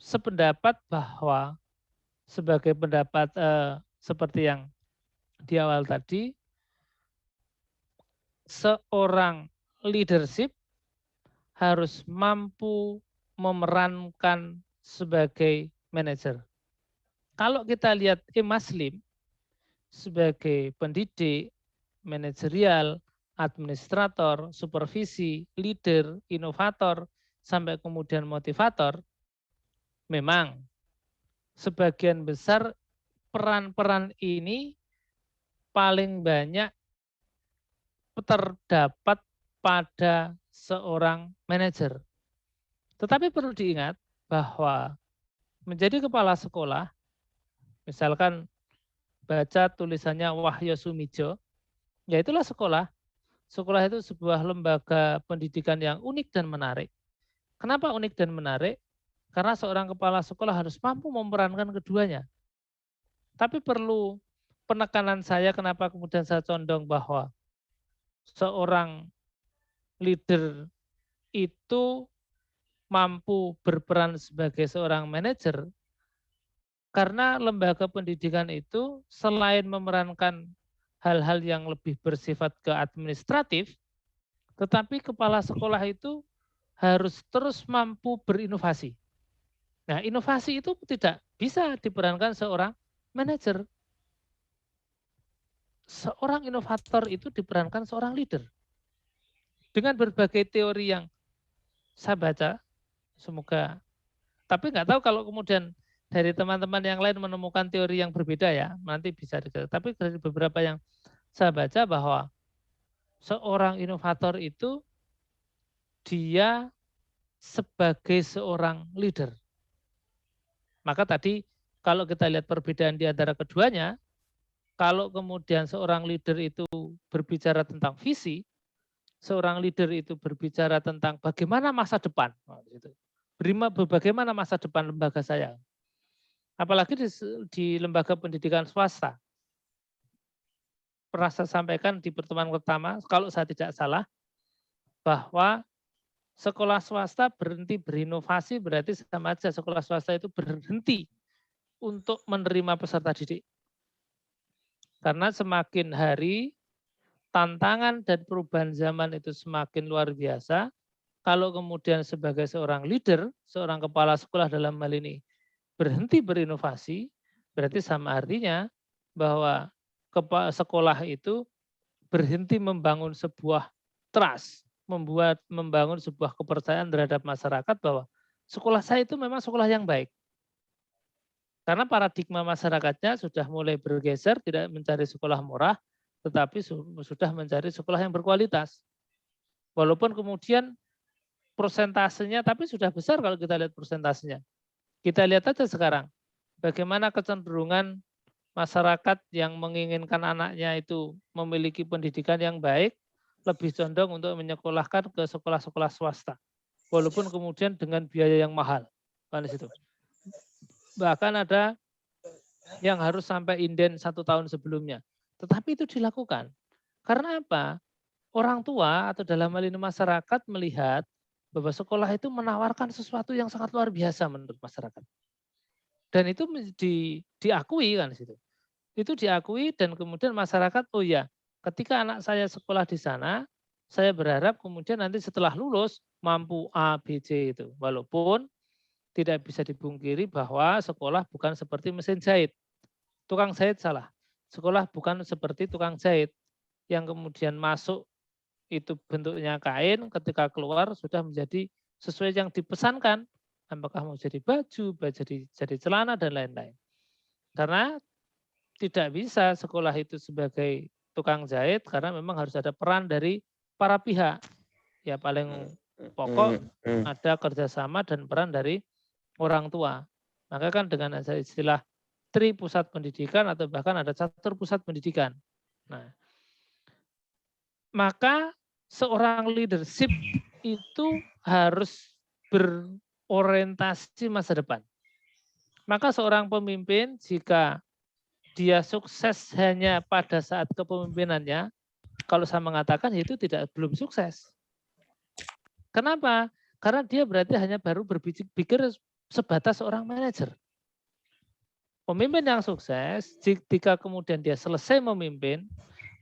sependapat bahwa sebagai pendapat seperti yang di awal tadi, seorang leadership harus mampu memerankan sebagai manajer. Kalau kita lihat Emaslim sebagai pendidik, manajerial, administrator, supervisi, leader, inovator, sampai kemudian motivator, memang sebagian besar peran-peran ini paling banyak terdapat pada seorang manajer. Tetapi perlu diingat bahwa menjadi kepala sekolah, misalkan baca tulisannya Wahyu Sumijo, ya itulah sekolah. Sekolah itu sebuah lembaga pendidikan yang unik dan menarik. Kenapa unik dan menarik? Karena seorang kepala sekolah harus mampu memerankan keduanya. Tapi perlu penekanan saya kenapa kemudian saya condong bahwa seorang leader itu mampu berperan sebagai seorang manajer karena lembaga pendidikan itu selain memerankan hal-hal yang lebih bersifat keadministratif, tetapi kepala sekolah itu harus terus mampu berinovasi. Nah, inovasi itu tidak bisa diperankan seorang manajer. Seorang inovator itu diperankan seorang leader. Dengan berbagai teori yang saya baca, semoga, tapi nggak tahu kalau kemudian dari teman-teman yang lain menemukan teori yang berbeda ya, nanti bisa dikatakan. Tapi dari beberapa yang saya baca bahwa seorang inovator itu dia sebagai seorang leader. Maka tadi kalau kita lihat perbedaan di antara keduanya, kalau kemudian seorang leader itu berbicara tentang visi, seorang leader itu berbicara tentang bagaimana masa depan, bagaimana masa depan lembaga saya. Apalagi di lembaga pendidikan swasta. Pernah saya sampaikan di pertemuan pertama, kalau saya tidak salah, bahwa sekolah swasta berhenti berinovasi berarti sama aja sekolah swasta itu berhenti untuk menerima peserta didik. Karena semakin hari tantangan dan perubahan zaman itu semakin luar biasa. Kalau kemudian sebagai seorang leader, seorang kepala sekolah dalam hal ini berhenti berinovasi, berarti sama artinya bahwa sekolah itu berhenti membangun sebuah trust, membangun sebuah kepercayaan terhadap masyarakat bahwa sekolah saya itu memang sekolah yang baik. Karena paradigma masyarakatnya sudah mulai bergeser, tidak mencari sekolah murah, tetapi sudah mencari sekolah yang berkualitas. Walaupun kemudian persentasenya, tapi sudah besar kalau kita lihat persentasenya. Kita lihat aja sekarang, bagaimana kecenderungan masyarakat yang menginginkan anaknya itu memiliki pendidikan yang baik, lebih condong untuk menyekolahkan ke sekolah-sekolah swasta. Walaupun kemudian dengan biaya yang mahal. Kan di situ. Bahkan ada yang harus sampai inden 1 tahun sebelumnya. Tetapi itu dilakukan. Karena apa? Orang tua atau dalam hal ini masyarakat melihat bahwa sekolah itu menawarkan sesuatu yang sangat luar biasa menurut masyarakat. Dan itu diakui kan di situ. Itu diakui dan kemudian masyarakat, oh ya, ketika anak saya sekolah di sana, saya berharap kemudian nanti setelah lulus mampu A, B, C itu. Walaupun tidak bisa dipungkiri bahwa sekolah bukan seperti mesin jahit. Tukang jahit salah. Sekolah bukan seperti tukang jahit yang kemudian masuk itu bentuknya kain, ketika keluar sudah menjadi sesuai yang dipesankan. Apakah mau jadi baju, jadi celana, dan lain-lain. Karena tidak bisa sekolah itu sebagai tukang jahit, karena memang harus ada peran dari para pihak. Ya paling pokok ada kerjasama dan peran dari orang tua. Maka kan dengan istilah tri pusat pendidikan atau bahkan ada catur pusat pendidikan. Nah, maka seorang leadership itu harus berorientasi masa depan. Maka seorang pemimpin jika dia sukses hanya pada saat kepemimpinannya, kalau saya mengatakan itu belum sukses. Kenapa? Karena dia berarti hanya baru berpikir sebatas seorang manajer. Pemimpin yang sukses, jika kemudian dia selesai memimpin,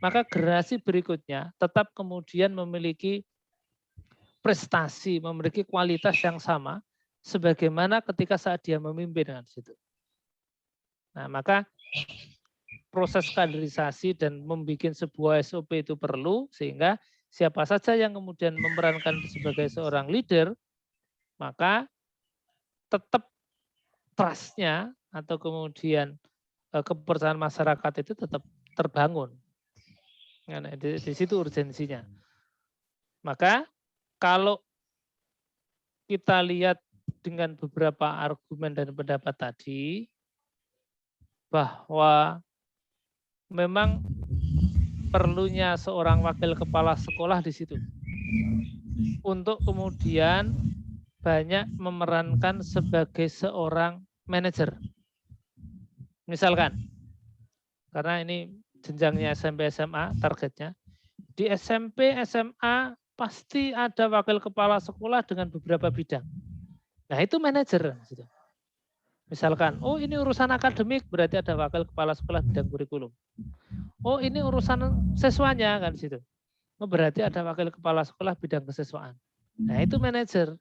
maka generasi berikutnya tetap kemudian memiliki prestasi, memiliki kualitas yang sama sebagaimana ketika saat dia memimpin dengan situ. Nah, maka proses kaderisasi dan membuat sebuah SOP itu perlu sehingga siapa saja yang kemudian memerankan sebagai seorang leader, maka tetap trust-nya atau kemudian kepercayaan masyarakat itu tetap terbangun. Nah, di situ urgensinya. Maka kalau kita lihat dengan beberapa argumen dan pendapat tadi, bahwa memang perlunya seorang wakil kepala sekolah di situ untuk kemudian banyak memerankan sebagai seorang manajer. Misalkan karena ini jenjangnya SMP SMA targetnya. Di SMP SMA pasti ada wakil kepala sekolah dengan beberapa bidang. Nah itu manajer. Misalkan, oh ini urusan akademik berarti ada wakil kepala sekolah bidang kurikulum. Oh ini urusan siswanya kan situ. Oh, berarti ada wakil kepala sekolah bidang kesiswaan. Nah itu manajer.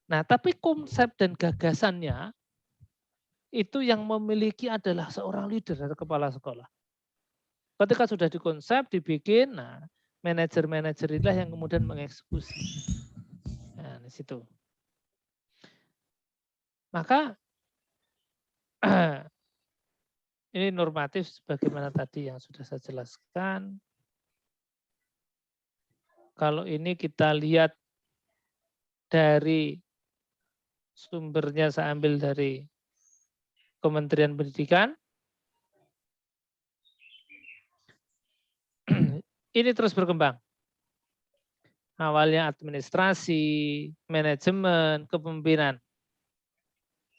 Nah tapi konsep dan gagasannya itu yang memiliki adalah seorang leader atau kepala sekolah. Ketika sudah dikonsep, dibikin, nah manajer-manajer inilah yang kemudian mengeksekusi. Nah, di situ. Maka ini normatif sebagaimana tadi yang sudah saya jelaskan. Kalau ini kita lihat dari sumbernya saya ambil dari Kementerian Pendidikan. Ini terus berkembang. Awalnya administrasi, manajemen, kepemimpinan.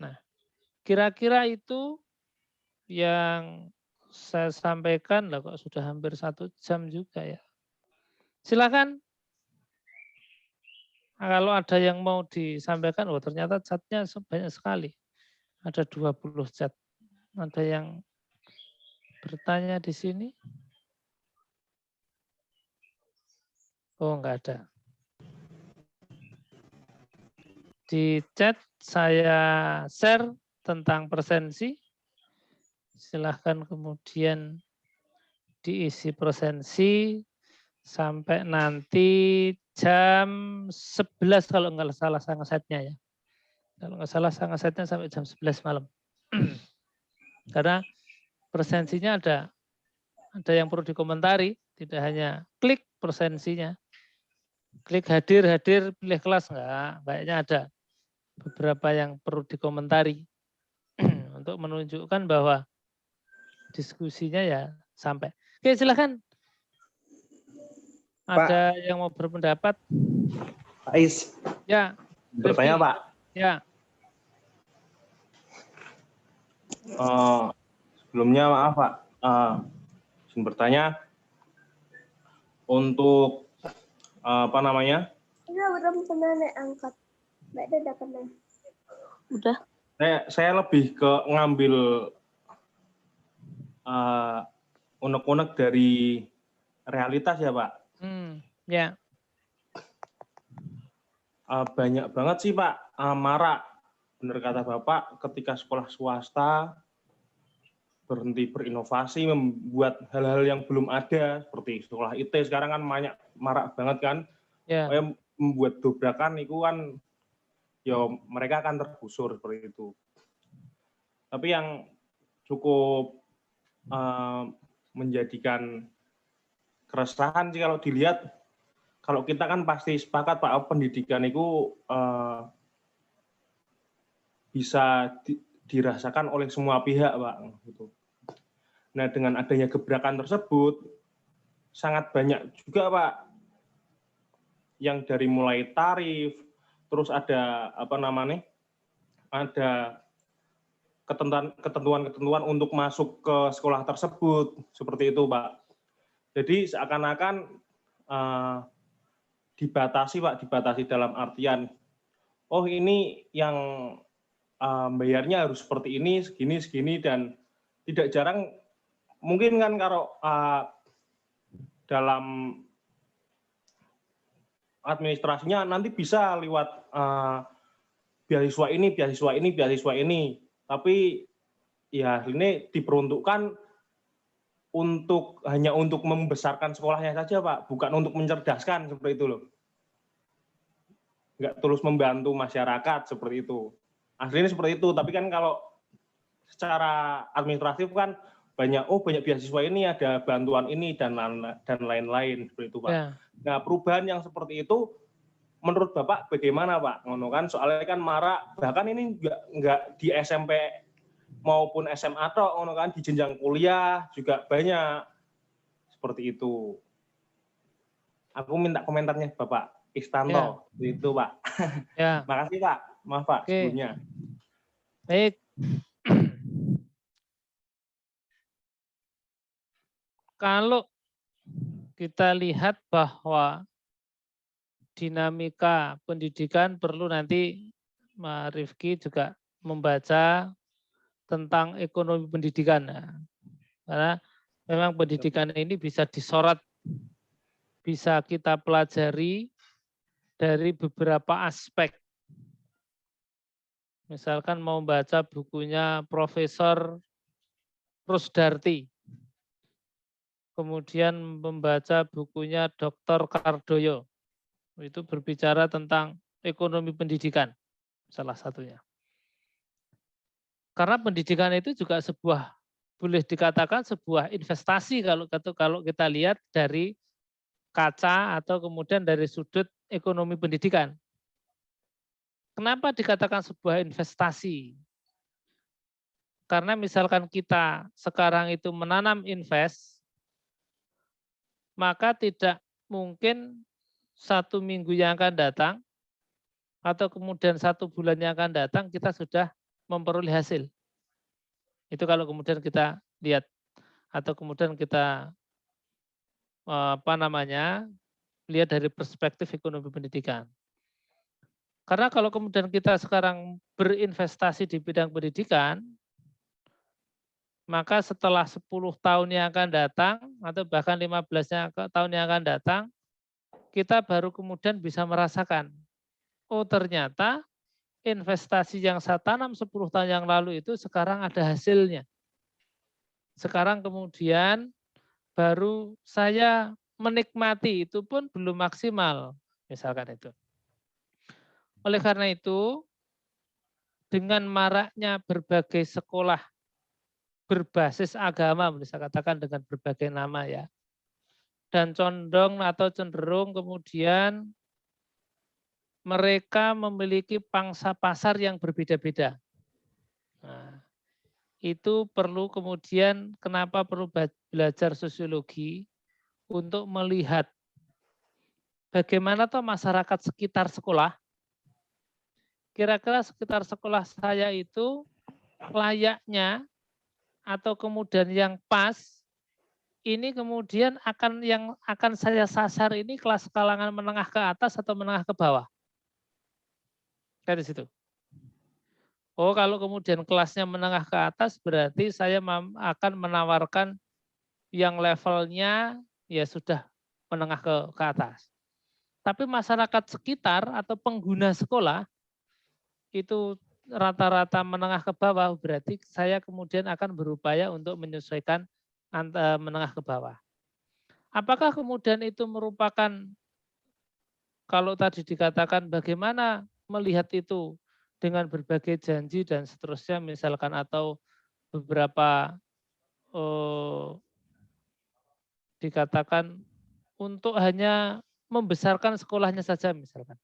Nah, kira-kira itu yang saya sampaikan, lah kok sudah hampir 1 jam juga ya. Silakan. Nah, kalau ada yang mau disampaikan, oh ternyata chatnya banyak sekali. Ada 20 chat. Ada yang bertanya di sini? Oh, enggak ada. Di chat saya share tentang presensi. Silahkan kemudian diisi presensi sampai nanti jam 11 kalau nggak salah sangatnya ya. Kalau nggak salah sangatnya sampai jam 11 malam. Karena presensinya ada yang perlu dikomentari, tidak hanya klik presensinya. Klik hadir, pilih kelas enggak. Kayaknya ada beberapa yang perlu dikomentari untuk menunjukkan bahwa diskusinya ya sampai. Oke, silakan. Ada yang mau berpendapat? Pak Is. Ya. Bertanya, Pak. Ya. Sebelumnya maaf, Pak. Izin bertanya untuk apa namanya? Belum pernah naik angkat. Mbak udah pernah. Udah. Saya lebih ke ngambil unek-unek dari realitas ya, Pak. Ya. Banyak banget sih, Pak, marak. Benar kata Bapak, ketika sekolah swasta berhenti berinovasi, membuat hal-hal yang belum ada, seperti sekolah IT sekarang kan marak banget kan. Ya. Membuat dobrakan itu kan, ya mereka akan tergusur seperti itu. Tapi yang cukup menjadikan keresahan sih kalau dilihat, kalau kita kan pasti sepakat Pak, pendidikan itu bisa dirasakan oleh semua pihak Pak. Gitu. Nah dengan adanya gebrakan tersebut, sangat banyak juga Pak, yang dari mulai tarif, terus ada apa namanya, ada ketentuan-ketentuan untuk masuk ke sekolah tersebut, seperti itu Pak. Jadi seakan-akan dibatasi Pak, dibatasi dalam artian, oh ini yang bayarnya harus seperti ini, segini, dan tidak jarang, mungkin kan kalau dalam administrasinya nanti bisa lewat beasiswa ini, tapi ya ini diperuntukkan hanya untuk membesarkan sekolahnya saja Pak, bukan untuk mencerdaskan seperti itu loh. Nggak terus membantu masyarakat seperti itu. Aslinya seperti itu, tapi kan kalau secara administratif kan banyak beasiswa ini, ada bantuan ini dan lain-lain seperti itu Pak. Ya. Nah perubahan yang seperti itu menurut Bapak bagaimana Pak? Ngono kan soalnya kan marak, bahkan ini nggak di SMP maupun SMA toh, ngono kan di jenjang kuliah juga banyak seperti itu. Aku minta komentarnya Bapak Istanto itu Pak. Ya. Makasih Pak, maaf Pak sebelumnya. Baik. kalau kita lihat bahwa dinamika pendidikan perlu nanti Mas Rifki juga membaca tentang ekonomi pendidikan. Nah, karena memang pendidikan ini bisa disorot, bisa kita pelajari dari beberapa aspek. Misalkan mau baca bukunya Profesor Rusdarti, kemudian membaca bukunya Dr. Kardoyo, itu berbicara tentang ekonomi pendidikan, salah satunya. Karena pendidikan itu juga boleh dikatakan sebuah investasi kalau kita lihat dari kaca atau kemudian dari sudut ekonomi pendidikan. Kenapa dikatakan sebuah investasi? Karena misalkan kita sekarang itu menanam invest, maka tidak mungkin 1 minggu yang akan datang atau kemudian 1 bulan yang akan datang kita sudah memperoleh hasil. Itu kalau kemudian kita lihat atau kemudian kita lihat dari perspektif ekonomi pendidikan. Karena kalau kemudian kita sekarang berinvestasi di bidang pendidikan, maka setelah 10 tahun yang akan datang atau bahkan 15 tahun yang akan datang, kita baru kemudian bisa merasakan, oh ternyata investasi yang saya tanam 10 tahun yang lalu itu sekarang ada hasilnya. Sekarang kemudian baru saya menikmati, itu pun belum maksimal, misalkan itu. Oleh karena itu, dengan maraknya berbagai sekolah berbasis agama, bisa katakan dengan berbagai nama ya, dan condong atau cenderung kemudian mereka memiliki pangsa pasar yang berbeda-beda. Nah, itu perlu kemudian kenapa perlu belajar sosiologi untuk melihat bagaimana toh masyarakat sekitar sekolah. Kira-kira sekitar sekolah saya itu layaknya atau kemudian yang pas ini kemudian yang akan saya sasar ini kelas kalangan menengah ke atas atau menengah ke bawah. Dari situ. Oh, kalau kemudian kelasnya menengah ke atas berarti saya akan menawarkan yang levelnya ya sudah menengah ke atas. Tapi masyarakat sekitar atau pengguna sekolah itu rata-rata menengah ke bawah, berarti saya kemudian akan berupaya untuk menyesuaikan menengah ke bawah. Apakah kemudian itu merupakan, kalau tadi dikatakan bagaimana melihat itu dengan berbagai janji dan seterusnya misalkan atau beberapa dikatakan untuk hanya membesarkan sekolahnya saja misalkan.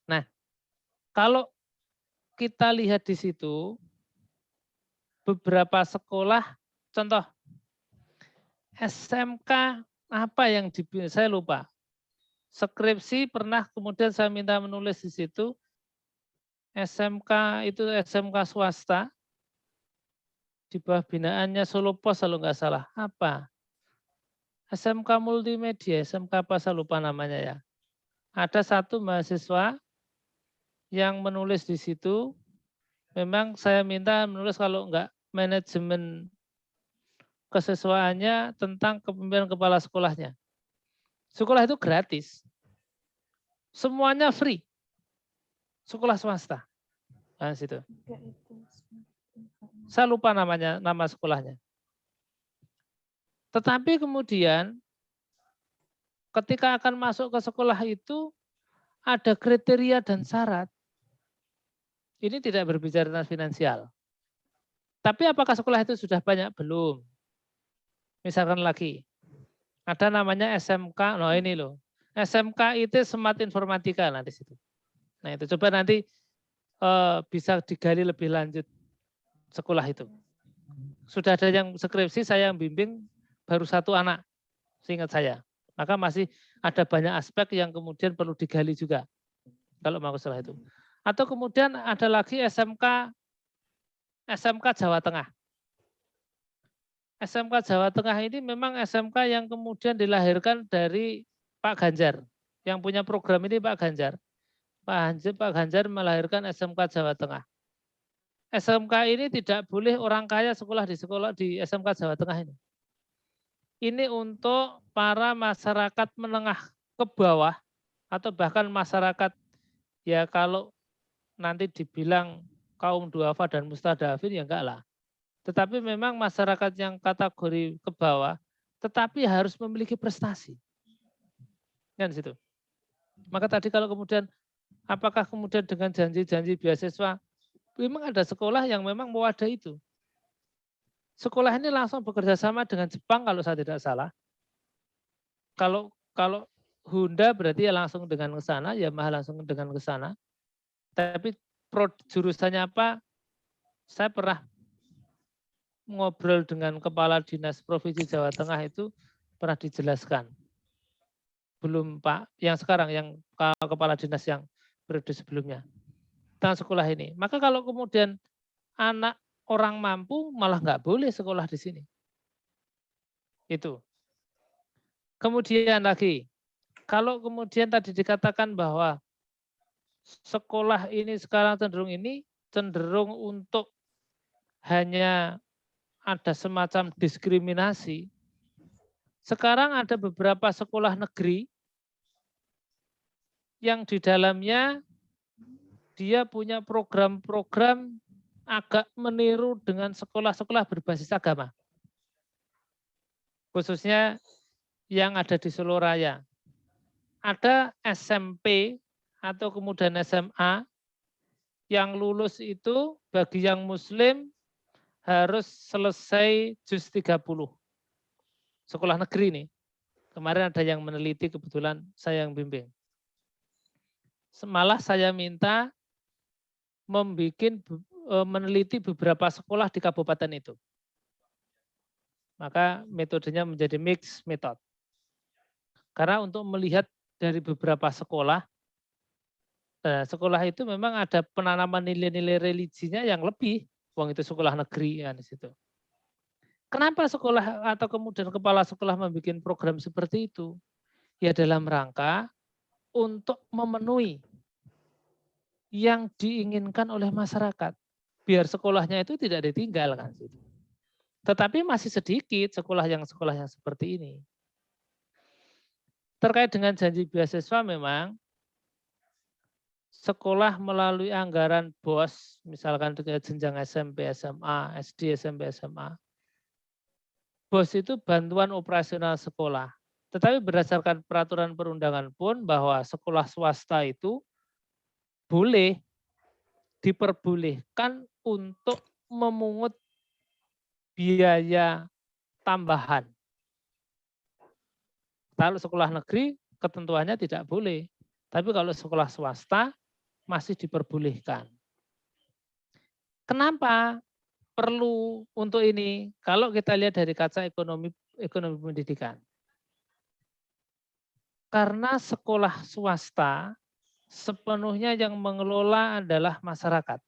Nah, kalau kita lihat di situ beberapa sekolah, contoh SMK apa yang saya lupa. Skripsi pernah kemudian saya minta menulis di situ SMK itu SMK swasta di bawah binaannya Solo Pos kalau nggak salah. Apa? SMK multimedia, SMK apa saya lupa namanya ya. Ada satu mahasiswa yang menulis di situ, memang saya minta menulis kalau enggak manajemen kesesuaiannya tentang kepemimpinan kepala sekolahnya. Sekolah itu gratis. Semuanya free. Sekolah swasta. Nah, situ. Saya lupa nama sekolahnya. Tetapi kemudian ketika akan masuk ke sekolah itu ada kriteria dan syarat. Ini tidak berbicara tentang finansial. Tapi apakah sekolah itu sudah banyak? Belum. Misalkan lagi, ada namanya SMK, ini loh. SMK IT Smart Informatika nah di situ. Nah itu coba nanti bisa digali lebih lanjut sekolah itu. Sudah ada yang skripsi, saya yang bimbing baru 1 anak, seingat saya. Maka masih ada banyak aspek yang kemudian perlu digali juga kalau mau sekolah itu. Atau kemudian ada lagi SMK Jawa Tengah. SMK Jawa Tengah ini memang SMK yang kemudian dilahirkan dari Pak Ganjar. Yang punya program ini Pak Ganjar. Pak Ganjar melahirkan SMK Jawa Tengah. SMK ini tidak boleh orang kaya sekolah di SMK Jawa Tengah ini. Ini untuk para masyarakat menengah ke bawah atau bahkan masyarakat ya kalau nanti dibilang kaum duafa dan mustadafin ya enggak lah. Tetapi memang masyarakat yang kategori ke bawah tetapi harus memiliki prestasi. Kan situ. Maka tadi kalau kemudian apakah kemudian dengan janji-janji beasiswa memang ada sekolah yang memang mewadahi itu. Sekolah ini langsung bekerja sama dengan Jepang kalau saya tidak salah. Kalau Honda berarti ya langsung dengan ke sana, Yamaha langsung dengan ke sana. Tapi jurusannya apa? Saya pernah ngobrol dengan Kepala Dinas Provinsi Jawa Tengah itu pernah dijelaskan. Belum Pak, yang sekarang yang Kepala Dinas yang periode sebelumnya. Tentang sekolah ini. Maka kalau kemudian anak orang mampu malah nggak boleh sekolah di sini. Itu. Kemudian lagi, kalau kemudian tadi dikatakan bahwa sekolah ini sekarang cenderung untuk hanya ada semacam diskriminasi. Sekarang ada beberapa sekolah negeri yang di dalamnya dia punya program-program agak meniru dengan sekolah-sekolah berbasis agama. Khususnya yang ada di Solo Raya. Ada SMP atau kemudian SMA yang lulus itu bagi yang muslim harus selesai juz 30. Sekolah negeri nih. Kemarin ada yang meneliti, kebetulan saya yang bimbing. Malah saya minta meneliti beberapa sekolah di kabupaten itu. Maka metodenya menjadi mix method. Karena untuk melihat dari beberapa sekolah, sekolah itu memang ada penanaman nilai-nilai religinya yang lebih, wong itu sekolah negeri ya di situ. Kenapa sekolah atau kemudian kepala sekolah membuat program seperti itu? Ya dalam rangka untuk memenuhi yang diinginkan oleh masyarakat. Biar sekolahnya itu tidak ditinggalkan. Tetapi masih sedikit sekolah yang seperti ini. Terkait dengan janji beasiswa memang sekolah melalui anggaran BOS, misalkan dengan jenjang SMP, SMA, SD, SMP, SMA. BOS itu bantuan operasional sekolah. Tetapi berdasarkan peraturan perundangan pun bahwa sekolah swasta itu boleh diperbolehkan untuk memungut biaya tambahan. Kalau sekolah negeri ketentuannya tidak boleh. Tapi kalau sekolah swasta masih diperbolehkan. Kenapa perlu untuk ini? Kalau kita lihat dari kaca ekonomi pendidikan. Karena sekolah swasta sepenuhnya yang mengelola adalah masyarakat.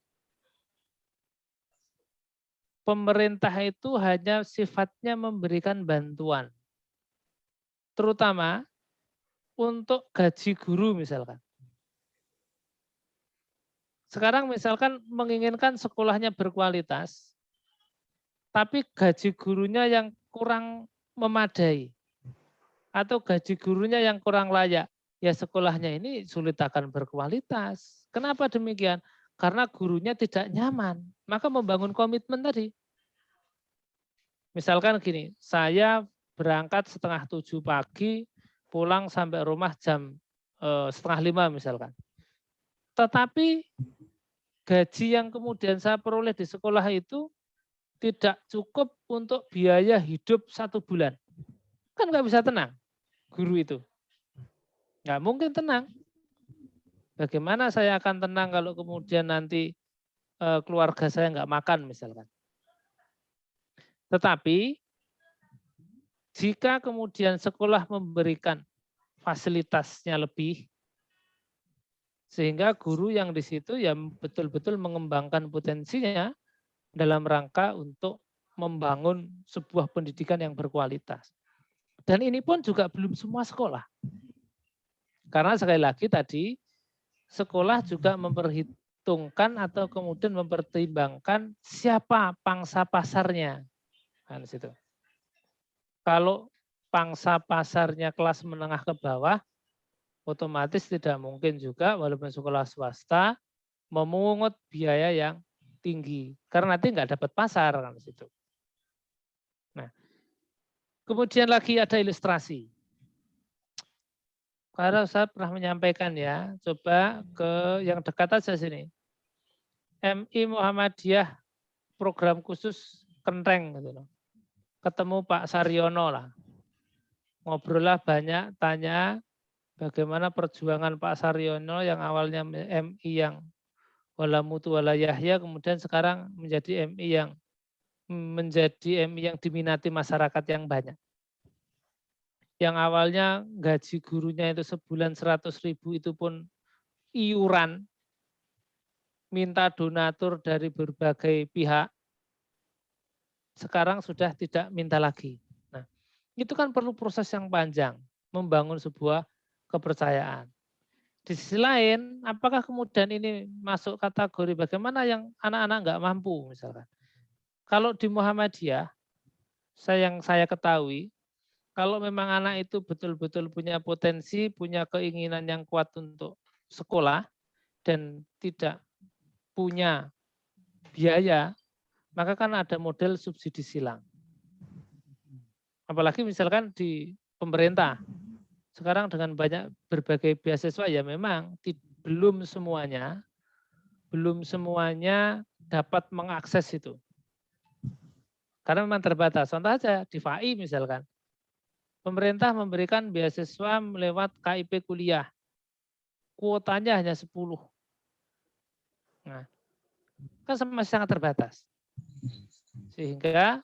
Pemerintah itu hanya sifatnya memberikan bantuan. Terutama untuk gaji guru misalkan. Sekarang misalkan menginginkan sekolahnya berkualitas, tapi gaji gurunya yang kurang memadai, atau gaji gurunya yang kurang layak, ya sekolahnya ini sulit akan berkualitas. Kenapa demikian? Karena gurunya tidak nyaman, maka membangun komitmen tadi. Misalkan gini, saya berangkat 6:30 pagi, pulang sampai rumah jam 4:30 misalkan. Tetapi gaji yang kemudian saya peroleh di sekolah itu tidak cukup untuk biaya hidup 1 bulan. Kan nggak bisa tenang, guru itu. Nggak mungkin tenang. Bagaimana saya akan tenang kalau kemudian nanti keluarga saya nggak makan misalkan. Tetapi jika kemudian sekolah memberikan fasilitasnya lebih, sehingga guru yang di situ ya betul-betul mengembangkan potensinya dalam rangka untuk membangun sebuah pendidikan yang berkualitas. Dan ini pun juga belum semua sekolah. Karena sekali lagi tadi, sekolah juga memperhitungkan atau kemudian mempertimbangkan siapa pangsa pasarnya. Kan situ. Kalau pangsa pasarnya kelas menengah ke bawah, otomatis tidak mungkin juga walaupun sekolah swasta memungut biaya yang tinggi. Karena nanti nggak dapat pasar kan situ. Nah, kemudian lagi ada ilustrasi. Karena saya pernah menyampaikan ya, coba ke yang dekat aja sini. MI Muhammadiyah program khusus Kenteng gitu loh. Ketemu Pak Saryono lah. Ngobrol lah banyak, tanya bagaimana perjuangan Pak Saryono yang awalnya MI yang wala mutu wala yahya, kemudian sekarang menjadi MI yang diminati masyarakat yang banyak. Yang awalnya gaji gurunya itu sebulan 100.000 itu pun iuran, minta donatur dari berbagai pihak, sekarang sudah tidak minta lagi. Nah, itu kan perlu proses yang panjang, membangun sebuah kepercayaan. Di sisi lain, apakah kemudian ini masuk kategori bagaimana yang anak-anak nggak mampu misalkan. Kalau di Muhammadiyah, yang saya ketahui, kalau memang anak itu betul-betul punya potensi, punya keinginan yang kuat untuk sekolah, dan tidak punya biaya, maka kan ada model subsidi silang. Apalagi misalkan di pemerintah, sekarang dengan banyak berbagai beasiswa ya memang belum semuanya dapat mengakses itu. Karena memang terbatas. Contoh aja di FAI misalkan. Pemerintah memberikan beasiswa lewat KIP kuliah. Kuotanya hanya 10. Nah, kan masih sangat terbatas. Sehingga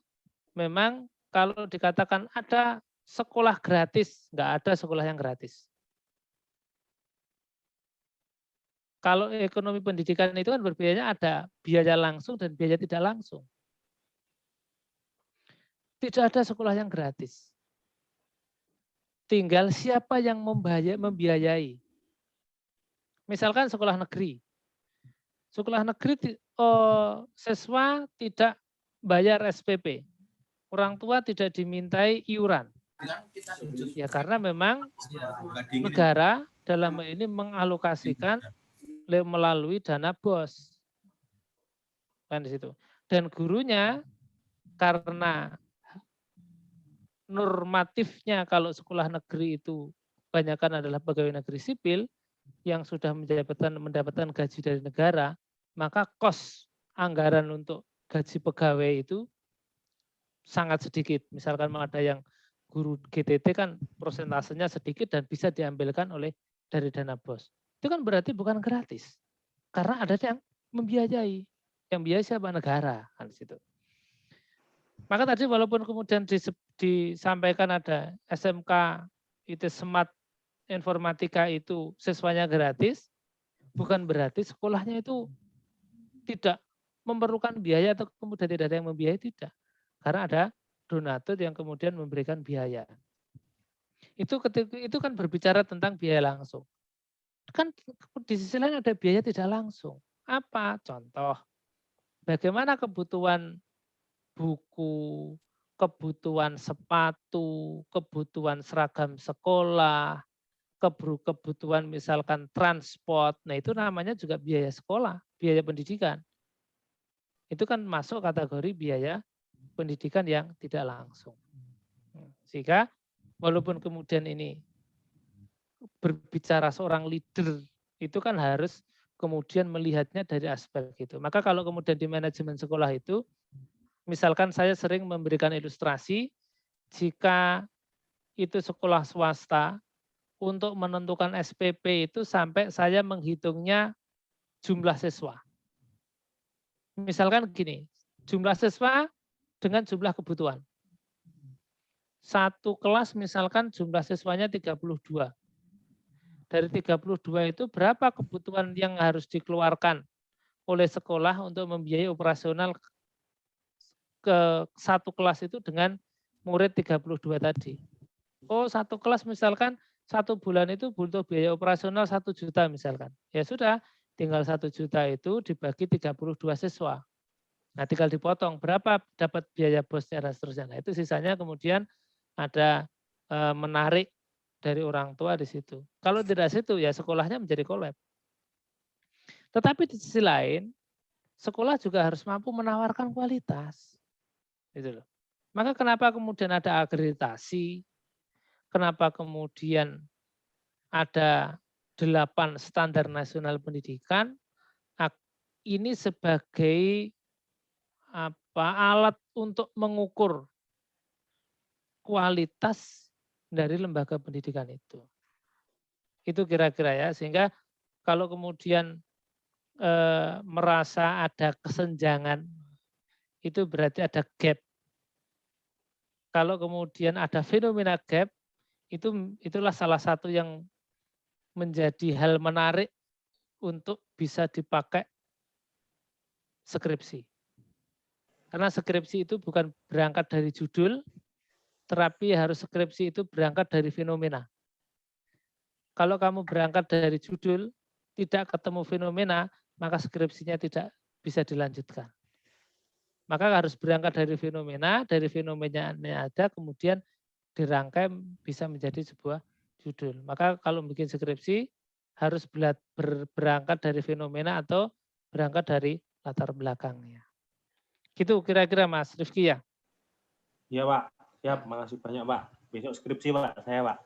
memang kalau dikatakan ada sekolah gratis, nggak ada sekolah yang gratis. Kalau ekonomi pendidikan itu kan berbiayanya ada biaya langsung dan biaya tidak langsung. Tidak ada sekolah yang gratis. Tinggal siapa yang membiayai. Misalkan sekolah negeri. Sekolah negeri siswa tidak bayar SPP. Orang tua tidak dimintai iuran. Ya karena memang negara dalam ini mengalokasikan melalui dana BOS. Kan di situ. Dan gurunya karena normatifnya kalau sekolah negeri itu kebanyakan adalah pegawai negeri sipil yang sudah mendapatkan gaji dari negara, maka kos anggaran untuk gaji pegawai itu sangat sedikit. Misalkan ada yang guru GTT kan prosentasenya sedikit dan bisa diambilkan dari dana BOS. Itu kan berarti bukan gratis. Karena ada yang membiayai. Yang biayai siapa? Negara. Kan di situ. Maka tadi walaupun kemudian disampaikan ada SMK itu Smart Informatika itu siswanya gratis, bukan berarti sekolahnya itu tidak memerlukan biaya atau kemudian tidak ada yang membiayai, tidak. Karena ada donatur yang kemudian memberikan biaya. Itu kan berbicara tentang biaya langsung. Kan di sisi lain ada biaya tidak langsung. Apa? Contoh, bagaimana kebutuhan buku, kebutuhan sepatu, kebutuhan seragam sekolah, kebutuhan misalkan transport. Nah itu namanya juga biaya sekolah, biaya pendidikan. Itu kan masuk kategori biaya pendidikan yang tidak langsung. Sehingga walaupun kemudian ini berbicara seorang leader, itu kan harus kemudian melihatnya dari aspek itu. Maka kalau kemudian di manajemen sekolah itu, misalkan saya sering memberikan ilustrasi, jika itu sekolah swasta, untuk menentukan SPP itu sampai saya menghitungnya jumlah siswa. Misalkan gini, jumlah siswa dengan jumlah kebutuhan. Satu kelas misalkan jumlah siswanya 32. Dari 32 itu berapa kebutuhan yang harus dikeluarkan oleh sekolah untuk membiayai operasional ke satu kelas itu dengan murid 32 tadi. Oh, satu kelas misalkan 1 bulan itu butuh biaya operasional 1 juta misalkan. Ya sudah, tinggal 1 juta itu dibagi 32 siswa. Nah, tinggal dipotong berapa dapat biaya bosnya dan seterusnya. Nah, itu sisanya kemudian ada menarik dari orang tua di situ. Kalau tidak situ ya sekolahnya menjadi kolab. Tetapi di sisi lain, sekolah juga harus mampu menawarkan kualitas. Gitu loh. Maka kenapa kemudian ada akreditasi? Kenapa kemudian ada 8 standar nasional pendidikan? Ini sebagai alat untuk mengukur kualitas dari lembaga pendidikan itu. Itu kira-kira ya, sehingga kalau kemudian merasa ada kesenjangan, itu berarti ada gap. Kalau kemudian ada fenomena gap, itulah salah satu yang menjadi hal menarik untuk bisa dipakai skripsi. Karena skripsi itu bukan berangkat dari judul, tetapi harus skripsi itu berangkat dari fenomena. Kalau kamu berangkat dari judul, tidak ketemu fenomena, maka skripsinya tidak bisa dilanjutkan. Maka harus berangkat dari fenomenanya ada, kemudian dirangkai bisa menjadi sebuah judul. Maka kalau bikin skripsi, harus berangkat dari fenomena atau berangkat dari latar belakangnya. Gitu kira-kira Mas Rifki ya? Iya Pak, siap. Makasih banyak Pak. Besok skripsi Pak, saya Pak.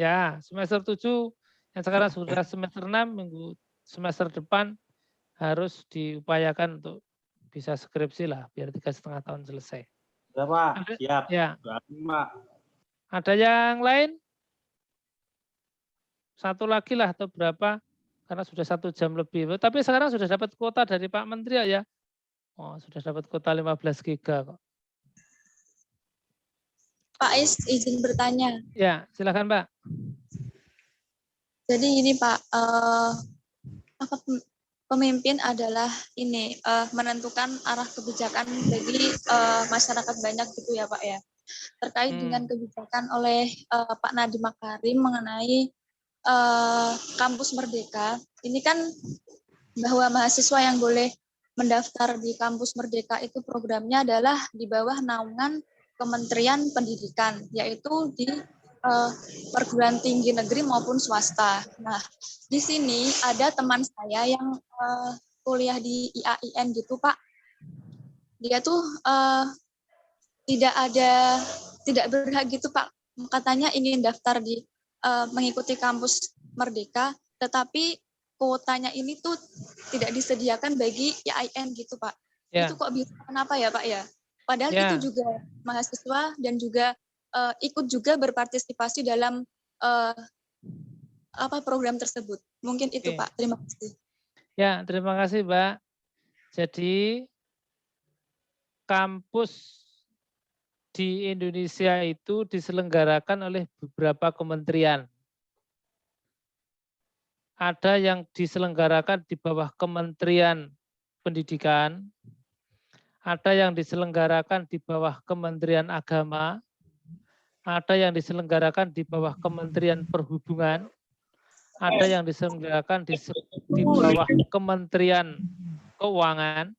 Ya, semester 7, yang sekarang sudah semester 6, minggu semester depan harus diupayakan untuk bisa skripsi lah, biar 3,5 tahun selesai. Ya Pak, siap. Ya. Pak. Ada yang lain? Satu lagi lah atau berapa? Karena sudah 1 jam lebih. Tapi sekarang sudah dapat kuota dari Pak Menteri ya? Oh, sudah dapat kuota 15 giga kok. Pak Is, izin bertanya. Ya, silakan Pak. Jadi ini Pak, pemimpin adalah ini menentukan arah kebijakan bagi masyarakat banyak gitu ya Pak ya. Terkait dengan kebijakan oleh Pak Nadiem Makarim mengenai kampus Merdeka, ini kan bahwa mahasiswa yang boleh mendaftar di kampus Merdeka itu programnya adalah di bawah naungan Kementerian Pendidikan, yaitu di perguruan tinggi negeri maupun swasta. Nah, di sini ada teman saya yang kuliah di IAIN gitu Pak. Dia tuh tidak berhak gitu Pak. Katanya ingin daftar di mengikuti kampus Merdeka, tetapi kuotanya ini tuh tidak disediakan bagi IAIN gitu Pak. Ya. Itu kok bisa kenapa ya Pak ya? Padahal Ya. itu juga mahasiswa dan juga ikut juga berpartisipasi dalam program tersebut. Mungkin itu Oke. Pak. Terima kasih. Ya, terima kasih Mbak. Jadi kampus di Indonesia itu diselenggarakan oleh beberapa kementerian. Ada yang diselenggarakan di bawah Kementerian Pendidikan, ada yang diselenggarakan di bawah Kementerian Agama, ada yang diselenggarakan di bawah Kementerian Perhubungan, ada yang diselenggarakan di bawah Kementerian Keuangan,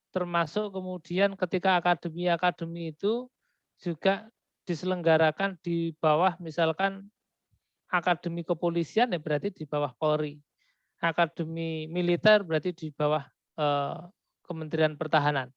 termasuk kemudian ketika akademi-akademi itu juga diselenggarakan di bawah misalkan akademi kepolisian ya berarti di bawah Polri, akademi militer berarti di bawah Kementerian Pertahanan.